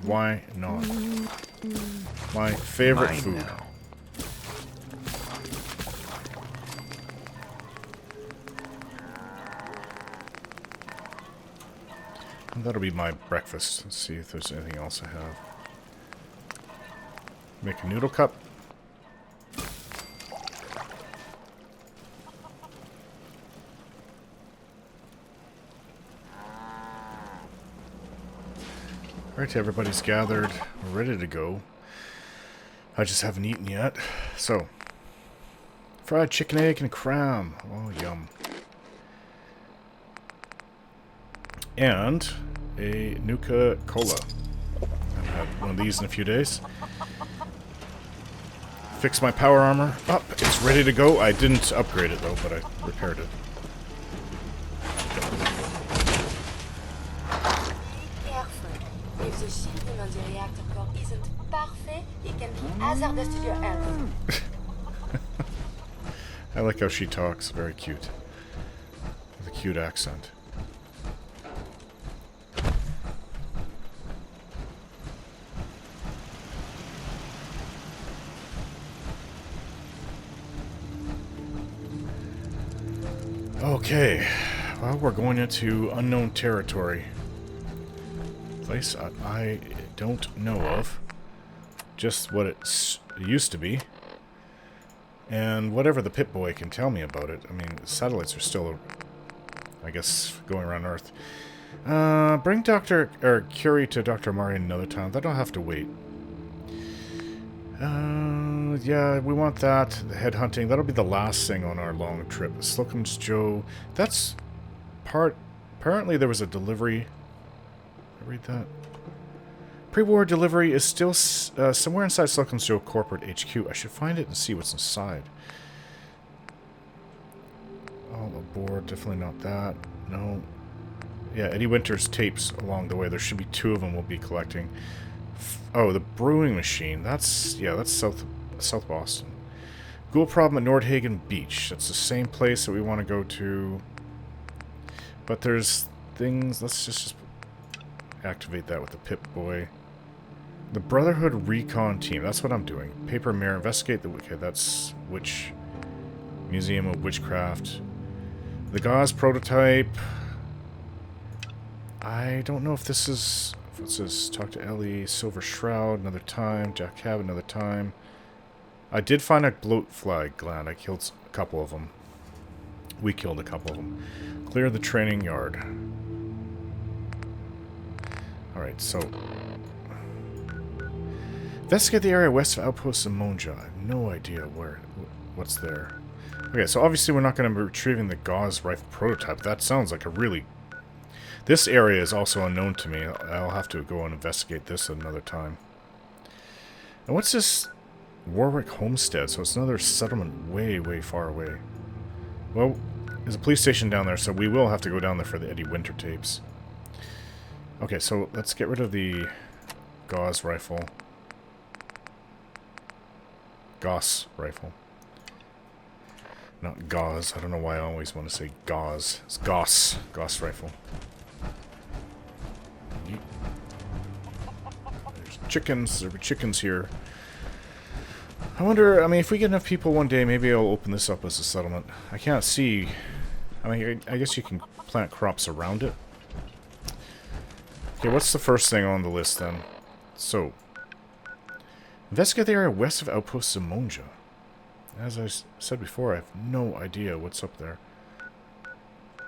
Why not? My favorite Mine food. now. And that'll be my breakfast. Let's see if there's anything else I have. Make a noodle cup. Alright, everybody's gathered. We're ready to go. I just haven't eaten yet. So, fried chicken, egg, and cram. Oh, yum. And a Nuka Cola. I haven't had one of these in a few days. Fix my power armor up. It's ready to go. I didn't upgrade it, though, but I repaired it. Careful. hazardous to your health. I like how she talks. Very cute. With a cute accent. Okay. Well, we're going into unknown territory. Place I don't know of. Just what it used to be. And whatever the Pip-Boy can tell me about it. I mean, the satellites are still, I guess, going around Earth. Bring Dr. or Curie to Dr. Mari another time. That'll have to wait. Yeah, we want that. The head hunting. That'll be the last thing on our long trip. Slocum's Joe. That's part... Apparently there was a delivery. Did I read that? Pre-war delivery is still somewhere inside Slocum's Joe corporate HQ. I should find it and see what's inside. All aboard. Definitely not that. No. Yeah, Eddie Winter's tapes along the way. There should be 2 of them we'll be collecting. Oh, the brewing machine. That's, yeah, that's South Boston. Ghoul problem at Nordhagen Beach. That's the same place that we want to go to. But there's things... Let's just activate that with the Pip-Boy. The Brotherhood Recon Team. That's what I'm doing. Paper Mirror. Investigate the... Okay, that's Witch... Museum of Witchcraft. The Gauze Prototype. I don't know if this is... What's this? Talk to Ellie. Silver Shroud. Another time. Jack Cab. Another time. I did find a bloatfly gland. I killed a couple of them. We killed a couple of them. Clear the training yard. Alright, so... Investigate the area west of Outpost Simonja. I have no idea what's there. Okay, so obviously we're not going to be retrieving the Gauze rifle prototype. That sounds like a really... This area is also unknown to me. I'll have to go and investigate this another time. And what's this Warwick Homestead? So it's another settlement way, way far away. Well, there's a police station down there, so we will have to go down there for the Eddie Winter tapes. Okay, so let's get rid of the Gauze rifle. Gauze rifle. Not Gauze. I don't know why I always want to say Gauze. It's Gauze. Gauze rifle. There's chickens. There'll be chickens here. I wonder, I mean, if we get enough people one day, maybe I'll open this up as a settlement. I can't see... I mean, I guess you can plant crops around it. Okay, what's the first thing on the list, then? So... Investigate the area west of Outpost Simonja. As I said before, I have no idea what's up there.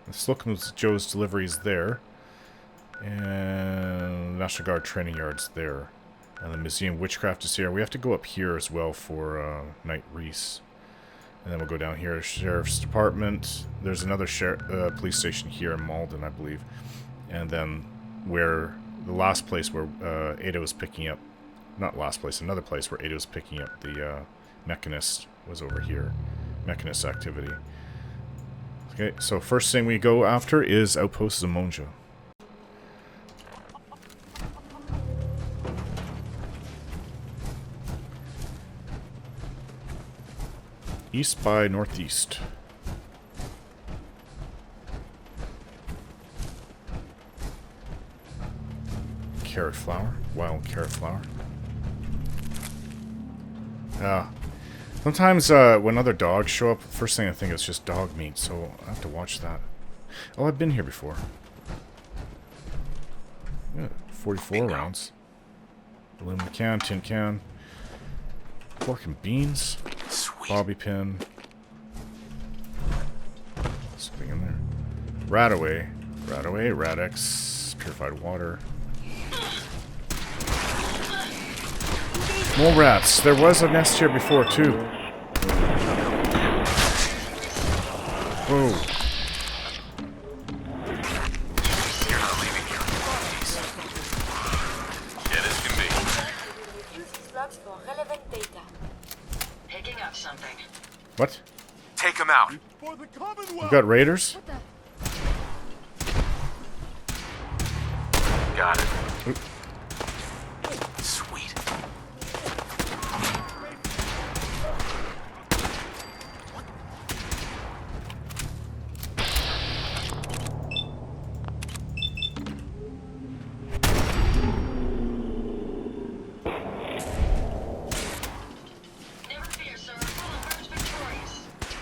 Let's look at Joe's deliveries there. And National Guard training yards there. And the Museum of Witchcraft is here. We have to go up here as well for Knight Reese. And then we'll go down here, Sheriff's Department. There's another police station here in Malden, I believe. And then where the last place where Ada was picking up, not last place, another place where Ada was picking up the Mechanist was over here. Mechanist activity. Okay, so first thing we go after is Outpost Simonja. East by northeast. Carrot flower. Wild carrot flower. Sometimes when other dogs show up, the first thing I think is just dog meat, so I have to watch that. Oh, I've been here before. Yeah, 44 rounds. Aluminum can, tin can. Pork and beans. Bobby pin. Something in there. Radaway. Radaway, Radex. Purified water. More rats. There was a nest here before, too. Whoa. You're not leaving here in one piece. Dead as can be. Use these logs for relevant data. Picking up something. What? Take him out. We've got raiders? Got it. Oop. Sweet.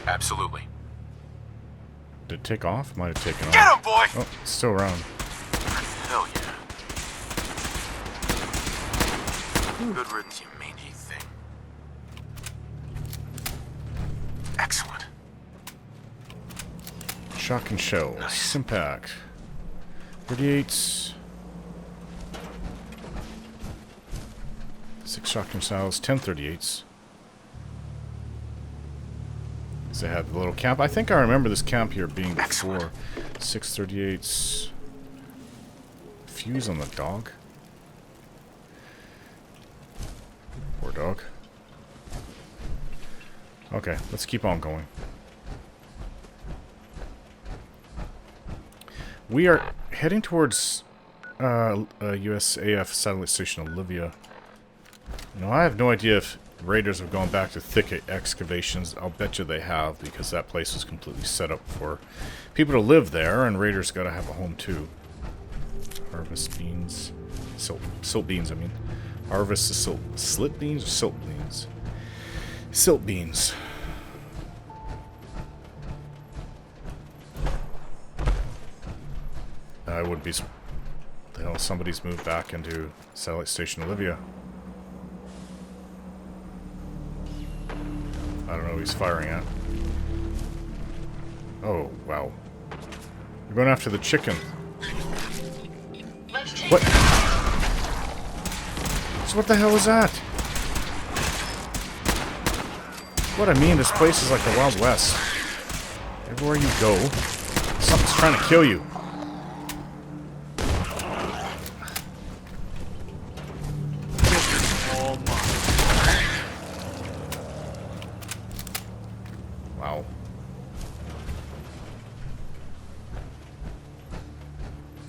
Absolutely. Did it take off? Might have taken Get off. him, boy! Oh, it's still around. Hell yeah. Good riddance, you mangy thing. Excellent. Shotgun shells. Nice. Impact. 38s. 6 shotgun shells. 10 38s. They had the little camp. I think I remember this camp here being before. 6 38s. Fuse on the dog. Poor dog. Okay, let's keep on going. We are heading towards USAF satellite station Olivia. Now, I have no idea if raiders have gone back to thicket excavations. I'll bet you they have, because that place was completely set up for people to live there, and raiders gotta have a home too. Harvest beans. Silt beans, I mean. Harvest the slit beans or silt beans? Silt beans. I wouldn't be... The hell, somebody's moved back into satellite station Olivia. I don't know who he's firing at. Oh, wow. You're going after the chicken. What? So what the hell is that? What I mean, this place is like the Wild West. Everywhere you go, something's trying to kill you. Wow.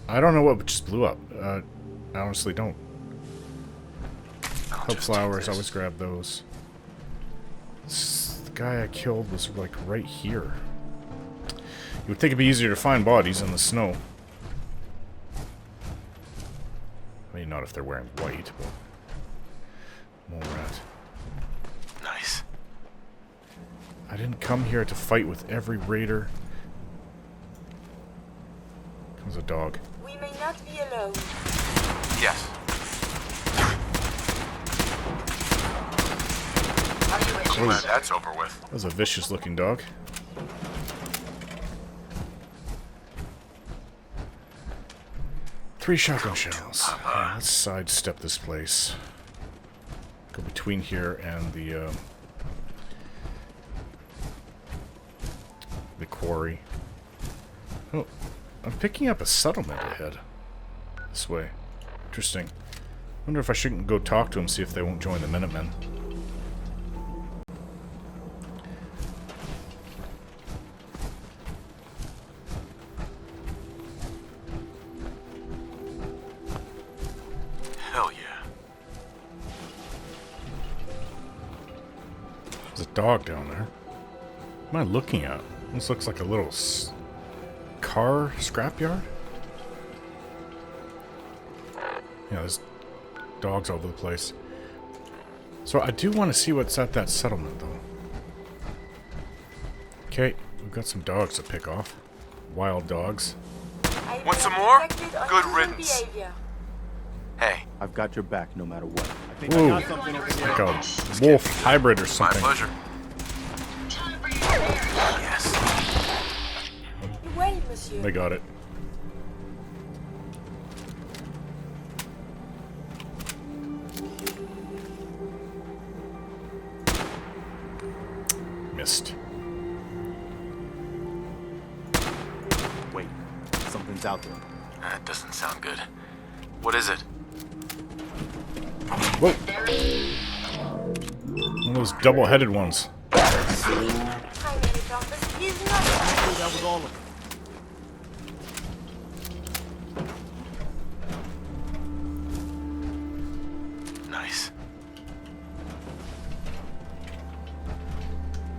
I don't know what just blew up. I honestly don't. Hope flowers, always grab those. The guy I killed was like right here. You would think it'd be easier to find bodies in the snow. I mean, not if they're wearing white, but... Mole rat. Nice. I didn't come here to fight with every raider. Comes a dog. We may not be alone. Yes. I'm glad that's over with. That was a vicious looking dog. Three shotgun shells. Yeah, let's sidestep this place. Go between here and the quarry. Oh, I'm picking up a settlement ahead. This way. Interesting. Wonder if I shouldn't go talk to them, see if they won't join the Minutemen. Hell yeah. There's a dog down there. What am I looking at? This looks like a little car scrapyard. Yeah, there's dogs all over the place. So I do want to see what's at that settlement, though. Okay, we've got some dogs to pick off. Wild dogs. Want some more? Good riddance. Hey. I've got your back no matter what. Ooh, like a wolf hybrid or something. My pleasure. Yes. Well, monsieur. They got it. Missed. Wait, something's out there. That doesn't sound good. What is it? Whoa! One of those double-headed ones. That was all of it. Nice.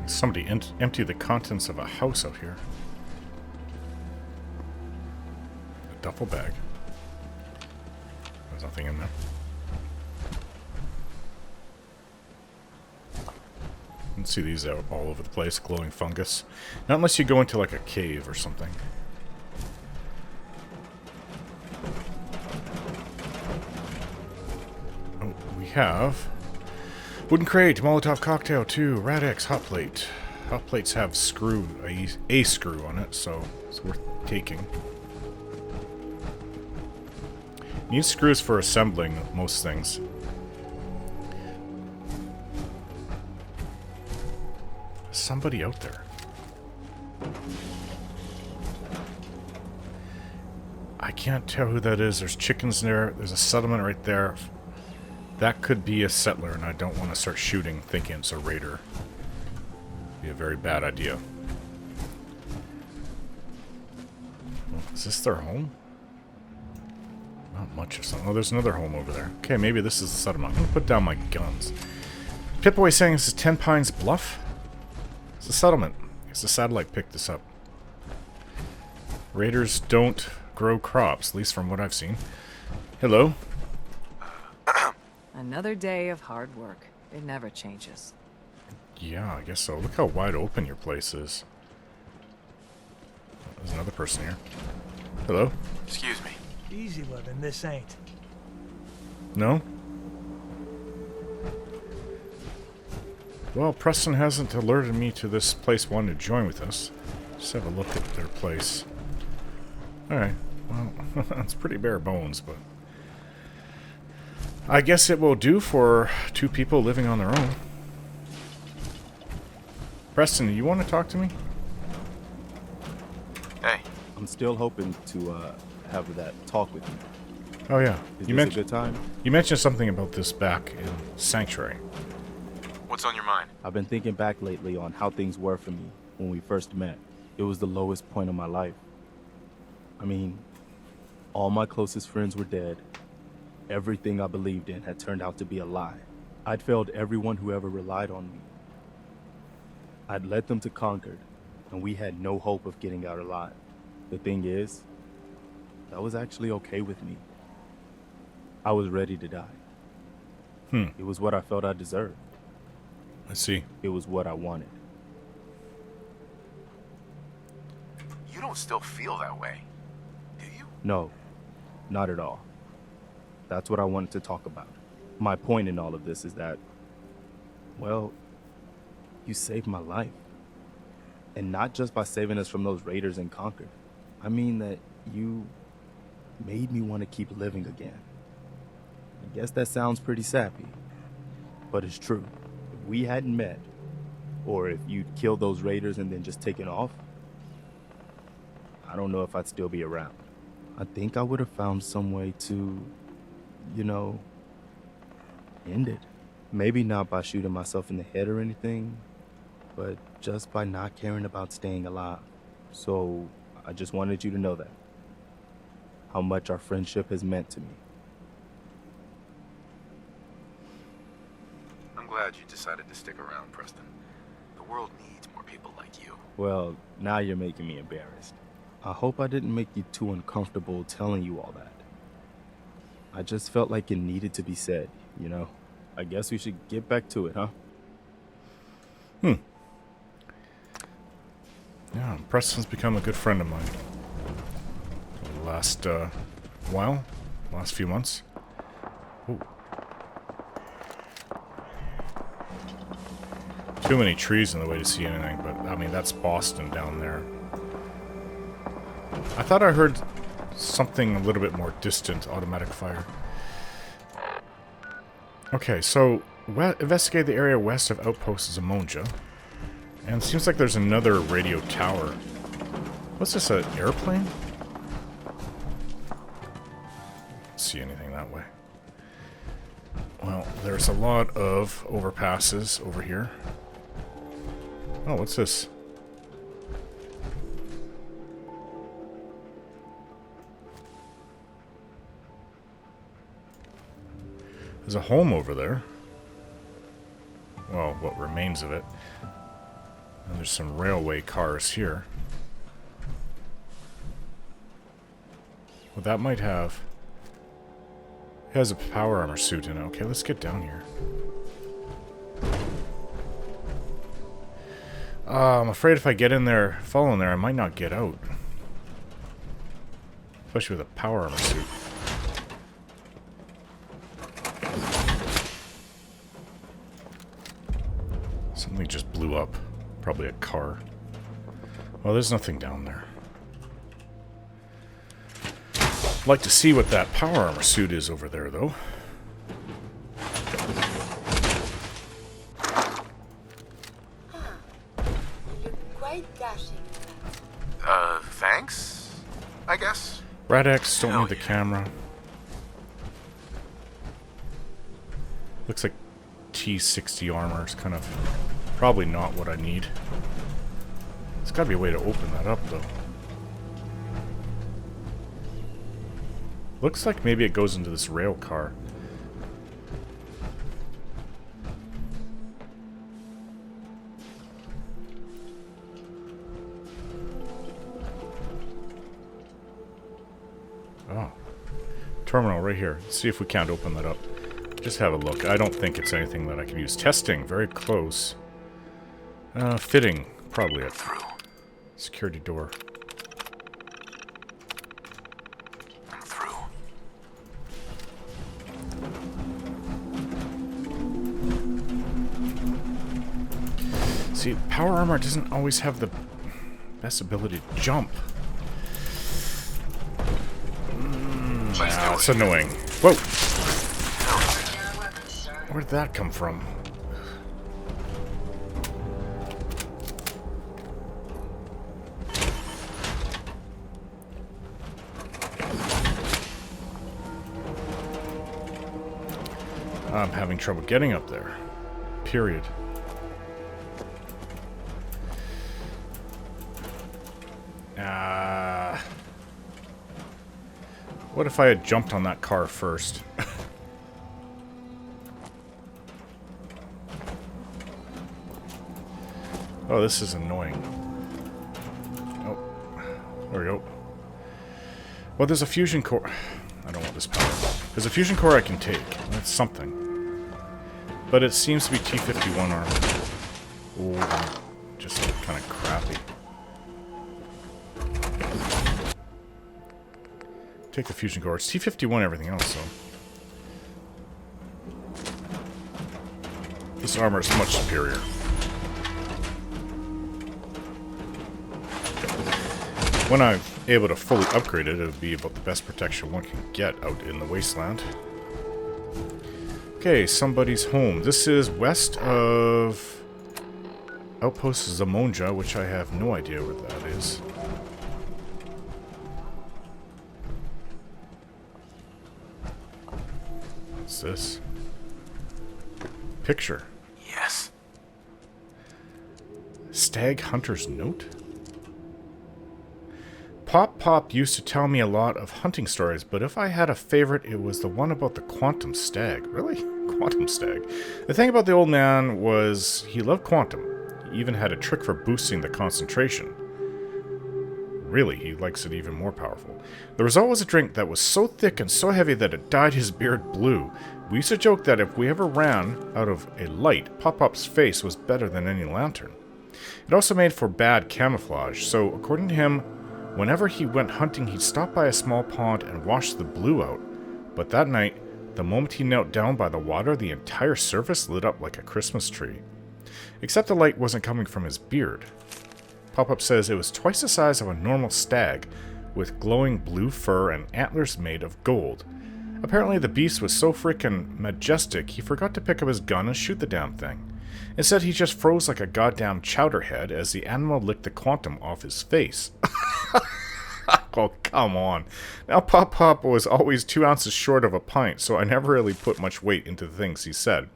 Somebody empty the contents of a house out here. A duffel bag. There's nothing in there. can see these out all over the place, glowing fungus. Not unless you go into like a cave or something. Oh, we have wooden crate, Molotov cocktail, 2, Radix, hot plate. Hot plates have a screw on it, so it's worth taking. Need screws for assembling most things. Somebody out there. I can't tell who that is. There's chickens there. There's a settlement right there. That could be a settler, and I don't want to start shooting thinking it's a raider. Be a very bad idea. Well, is this their home? Not much of something. Oh, there's another home over there. Okay, maybe this is the settlement. I'm going to put down my guns. Pip-Boy saying this is Tenpines Bluff? It's a settlement. It's the satellite picked this up. Raiders don't grow crops, at least from what I've seen. Hello? Another day of hard work. It never changes. Yeah, I guess so. Look how wide open your place is. There's another person here. Hello? Excuse me. Easy living, this ain't. No? Well, Preston hasn't alerted me to this place wanting to join with us. Just have a look at their place. Alright, well, that's pretty bare bones, but I guess it will do for 2 people living on their own. Preston, you want to talk to me? Hey. I'm still hoping to have that talk with you. Oh yeah. Is this a good time? You mentioned something about this back in Sanctuary. What's on your mind? I've been thinking back lately on how things were for me when we first met. It was the lowest point of my life. I mean, all my closest friends were dead. Everything I believed in had turned out to be a lie. I'd failed everyone who ever relied on me. I'd led them to Concord, and we had no hope of getting out alive. The thing is, that was actually okay with me. I was ready to die. It was what I felt I deserved. I see. It was what I wanted. You don't still feel that way, do you? No, not at all. That's what I wanted to talk about. My point in all of this is that, well, you saved my life. And not just by saving us from those raiders in Concord. I mean that you made me want to keep living again. I guess that sounds pretty sappy, but it's true. If we hadn't met, or if you'd killed those raiders and then just taken off, I don't know if I'd still be around. I think I would have found some way to, you know, end it. Maybe not by shooting myself in the head or anything, but just by not caring about staying alive. So I just wanted you to know that. How much our friendship has meant to me. I'm glad you decided to stick around, Preston. The world needs more people like you. Well, now you're making me embarrassed. I hope I didn't make you too uncomfortable telling you all that. I just felt like it needed to be said, you know? I guess we should get back to it, huh? Yeah, Preston's become a good friend of mine. Last last few months. Ooh. Too many trees in the way to see anything, but I mean, that's Boston down there. I thought I heard something a little bit more distant, automatic fire. Okay, so investigate the area west of Outpost Zamonja. And it seems like there's another radio tower. What's this, an airplane? Don't see anything that way. Well, there's a lot of overpasses over here. Oh, what's this? There's a home over there. Well, what remains of it. And there's some railway cars here. Well, that might have... It has a power armor suit in it. Okay, let's get down here. I'm afraid if I get in there, fall in there, I might not get out. Especially with a power armor suit. Something just blew up. Probably a car. Well, there's nothing down there. I'd like to see what that power armor suit is over there, though. Thanks? I guess? Rad-X, don't need the camera. Looks like T60 armor is kind of probably not what I need. There's gotta be a way to open that up, though. Looks like maybe it goes into this rail car. Oh. Terminal right here. Let's see if we can't open that up. Just have a look. I don't think it's anything that I can use. Testing. Very close. Fitting. Probably it. Security door. I'm through. See, power armor doesn't always have the best ability to jump. It's annoying. Whoa! Where'd that come from? I'm having trouble getting up there. Period. What if I had jumped on that car first? Oh, this is annoying. Oh, there we go. Well, there's a fusion core. I don't want this power. There's a fusion core I can take. That's something. But it seems to be T51 armor. Oh, just kind of crappy. Take the fusion core. It's T51 everything else, so. This armor is much superior. When I'm able to fully upgrade it, it would be about the best protection one can get out in the wasteland. Okay, somebody's home. This is west of Outpost Zamonja, which I have no idea where that is. What's this? Picture. Yes. Stag Hunter's Note? Pop used to tell me a lot of hunting stories, but if I had a favorite, it was the one about the quantum stag. Really? Quantum stag. The thing about the old man was he loved quantum. He even had a trick for boosting the concentration. Really, he likes it even more powerful. The result was a drink that was so thick and so heavy that it dyed his beard blue. We used to joke that if we ever ran out of a light, Pop-Pop's face was better than any lantern. It also made for bad camouflage, so according to him, whenever he went hunting, he'd stop by a small pond and wash the blue out. But that night, the moment he knelt down by the water, the entire surface lit up like a Christmas tree. Except the light wasn't coming from his beard. Pop-Up says it was twice the size of a normal stag, with glowing blue fur and antlers made of gold. Apparently the beast was so frickin' majestic, he forgot to pick up his gun and shoot the damn thing. Instead, he just froze like a goddamn chowderhead as the animal licked the quantum off his face. Oh, come on. Now, Pop was always 2 ounces short of a pint, so I never really put much weight into the things he said.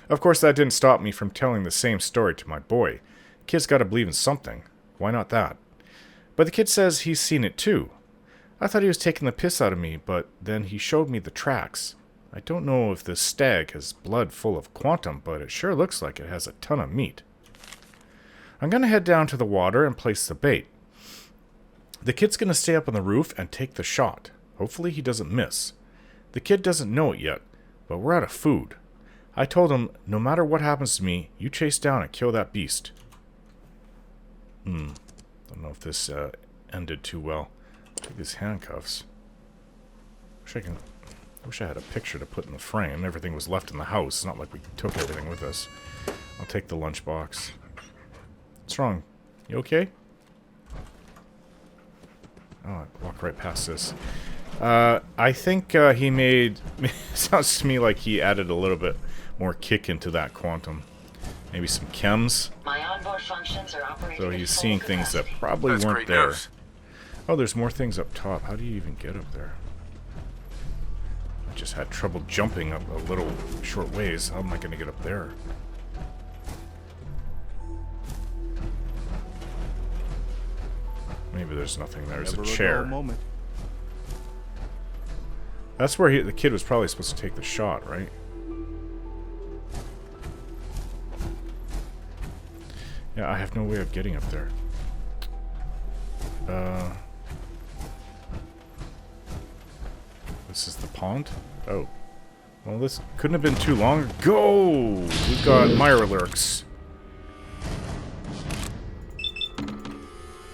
Of course, that didn't stop me from telling the same story to my boy. Kid's gotta believe in something. Why not that? But the kid says he's seen it too. I thought he was taking the piss out of me, but then he showed me the tracks. I don't know if this stag has blood full of quantum, but it sure looks like it has a ton of meat. I'm gonna head down to the water and place the bait. The kid's gonna stay up on the roof and take the shot. Hopefully he doesn't miss. The kid doesn't know it yet, but we're out of food. I told him, no matter what happens to me, you chase down and kill that beast. Don't know if this ended too well. Take these handcuffs. Wish I had a picture to put in the frame. Everything was left in the house. It's not like we took everything with us. I'll take the lunchbox. What's wrong? You okay? Oh, I walked right past this. I think he made... sounds to me like he added a little bit more kick into that quantum. Maybe some chems. My onboard functions are operating So at he's full seeing things that capacity. probably That's weren't great there. news. Oh, there's more things up top. How do you even get up there? I just had trouble jumping up a little short ways. How am I going to get up there? Maybe there's nothing there. There's a Never dull chair. moment. That's where the kid was probably supposed to take the shot, right? Yeah, I have no way of getting up there. This is the pond? Oh. Well, this couldn't have been too long ago! We've got Mirelurks.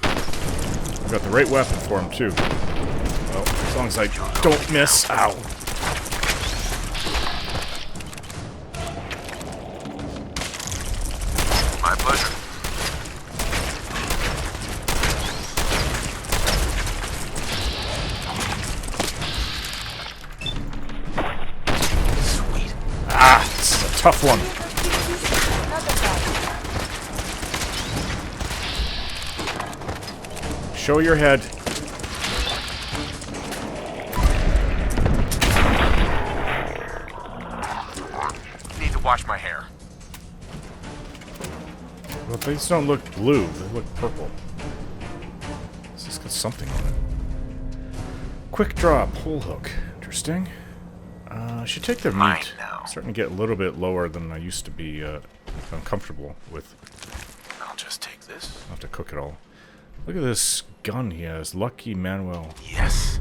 I've got the right weapon for him, too. Well, as long as I don't miss. Ow. My pleasure. Sweet. Ah, this is a tough one. Show your head. Need to wash my hair. Well, these don't look blue. They look purple. This has got something on it. Quick draw pole hook. Interesting. I should take their Mine meat. now. Starting to get a little bit lower than I used to be uncomfortable with. I'll just take this. I'll have to cook it all. Look at this gun he has. Lucky Manuel. Yes.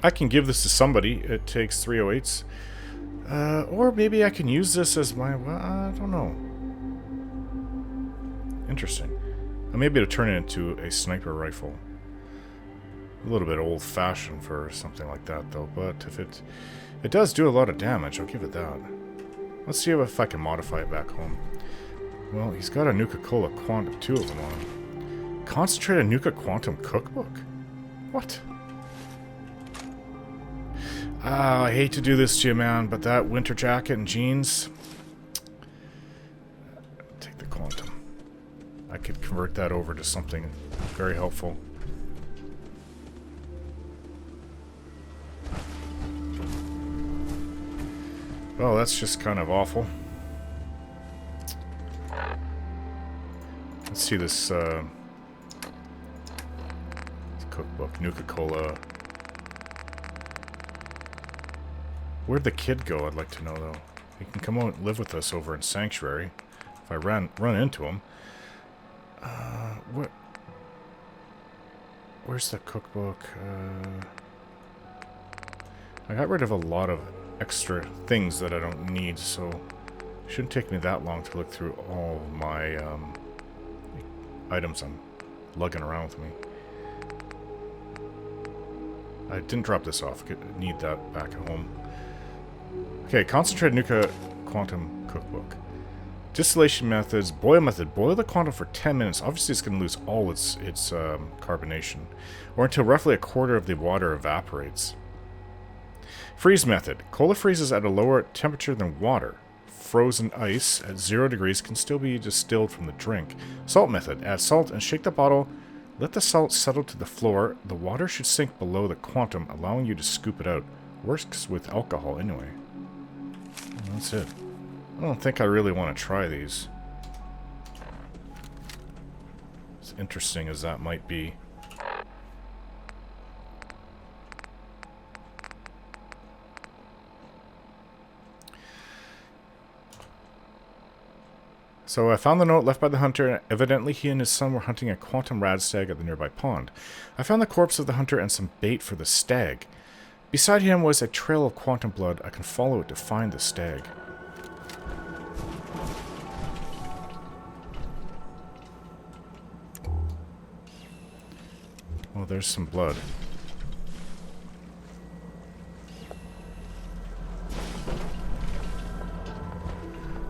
I can give this to somebody. It takes 308s. Or maybe I can use this as my... Well, I don't know. Interesting. Maybe to turn it into a sniper rifle. A little bit old-fashioned for something like that, though. But if it does do a lot of damage, I'll give it that. Let's see if I can modify it back home. Well, he's got a Nuka-Cola Quantum, 2 of them on him. Concentrated Nuka Quantum Cookbook? What? I hate to do this to you, man, but that winter jacket and jeans... Take the Quantum. I could convert that over to something very helpful. Well, that's just kind of awful. Let's see this cookbook, Nuka-Cola. Where'd the kid go, I'd like to know, though. He can come out and live with us over in Sanctuary. If I run into him. Where's the cookbook? I got rid of a lot of extra things that I don't need, so it shouldn't take me that long to look through all of my items I'm lugging around with me. I didn't drop this off. Need that back at home. Okay, concentrated Nuka Quantum Cookbook. Distillation methods. Boil method. Boil the quantum for 10 minutes. Obviously, it's going to lose all its carbonation. Or until roughly a quarter of the water evaporates. Freeze method. Cola freezes at a lower temperature than water. Frozen ice at 0 degrees can still be distilled from the drink. Salt method. Add salt and shake the bottle. Let the salt settle to the floor. The water should sink below the quantum, allowing you to scoop it out. Works with alcohol anyway. That's it. I don't think I really want to try these. As interesting as that might be. So I found the note left by the hunter. Evidently he and his son were hunting a quantum rad stag at the nearby pond. I found the corpse of the hunter and some bait for the stag. Beside him was a trail of quantum blood. I can follow it to find the stag. there's some blood.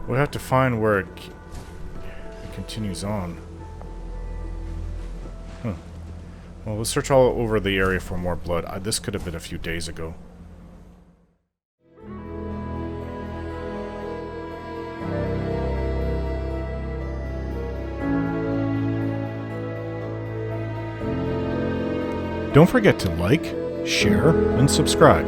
We'll have to find where it continues on. Huh. Well, we'll search all over the area for more blood. This could have been a few days ago. Don't forget to like, share, and subscribe.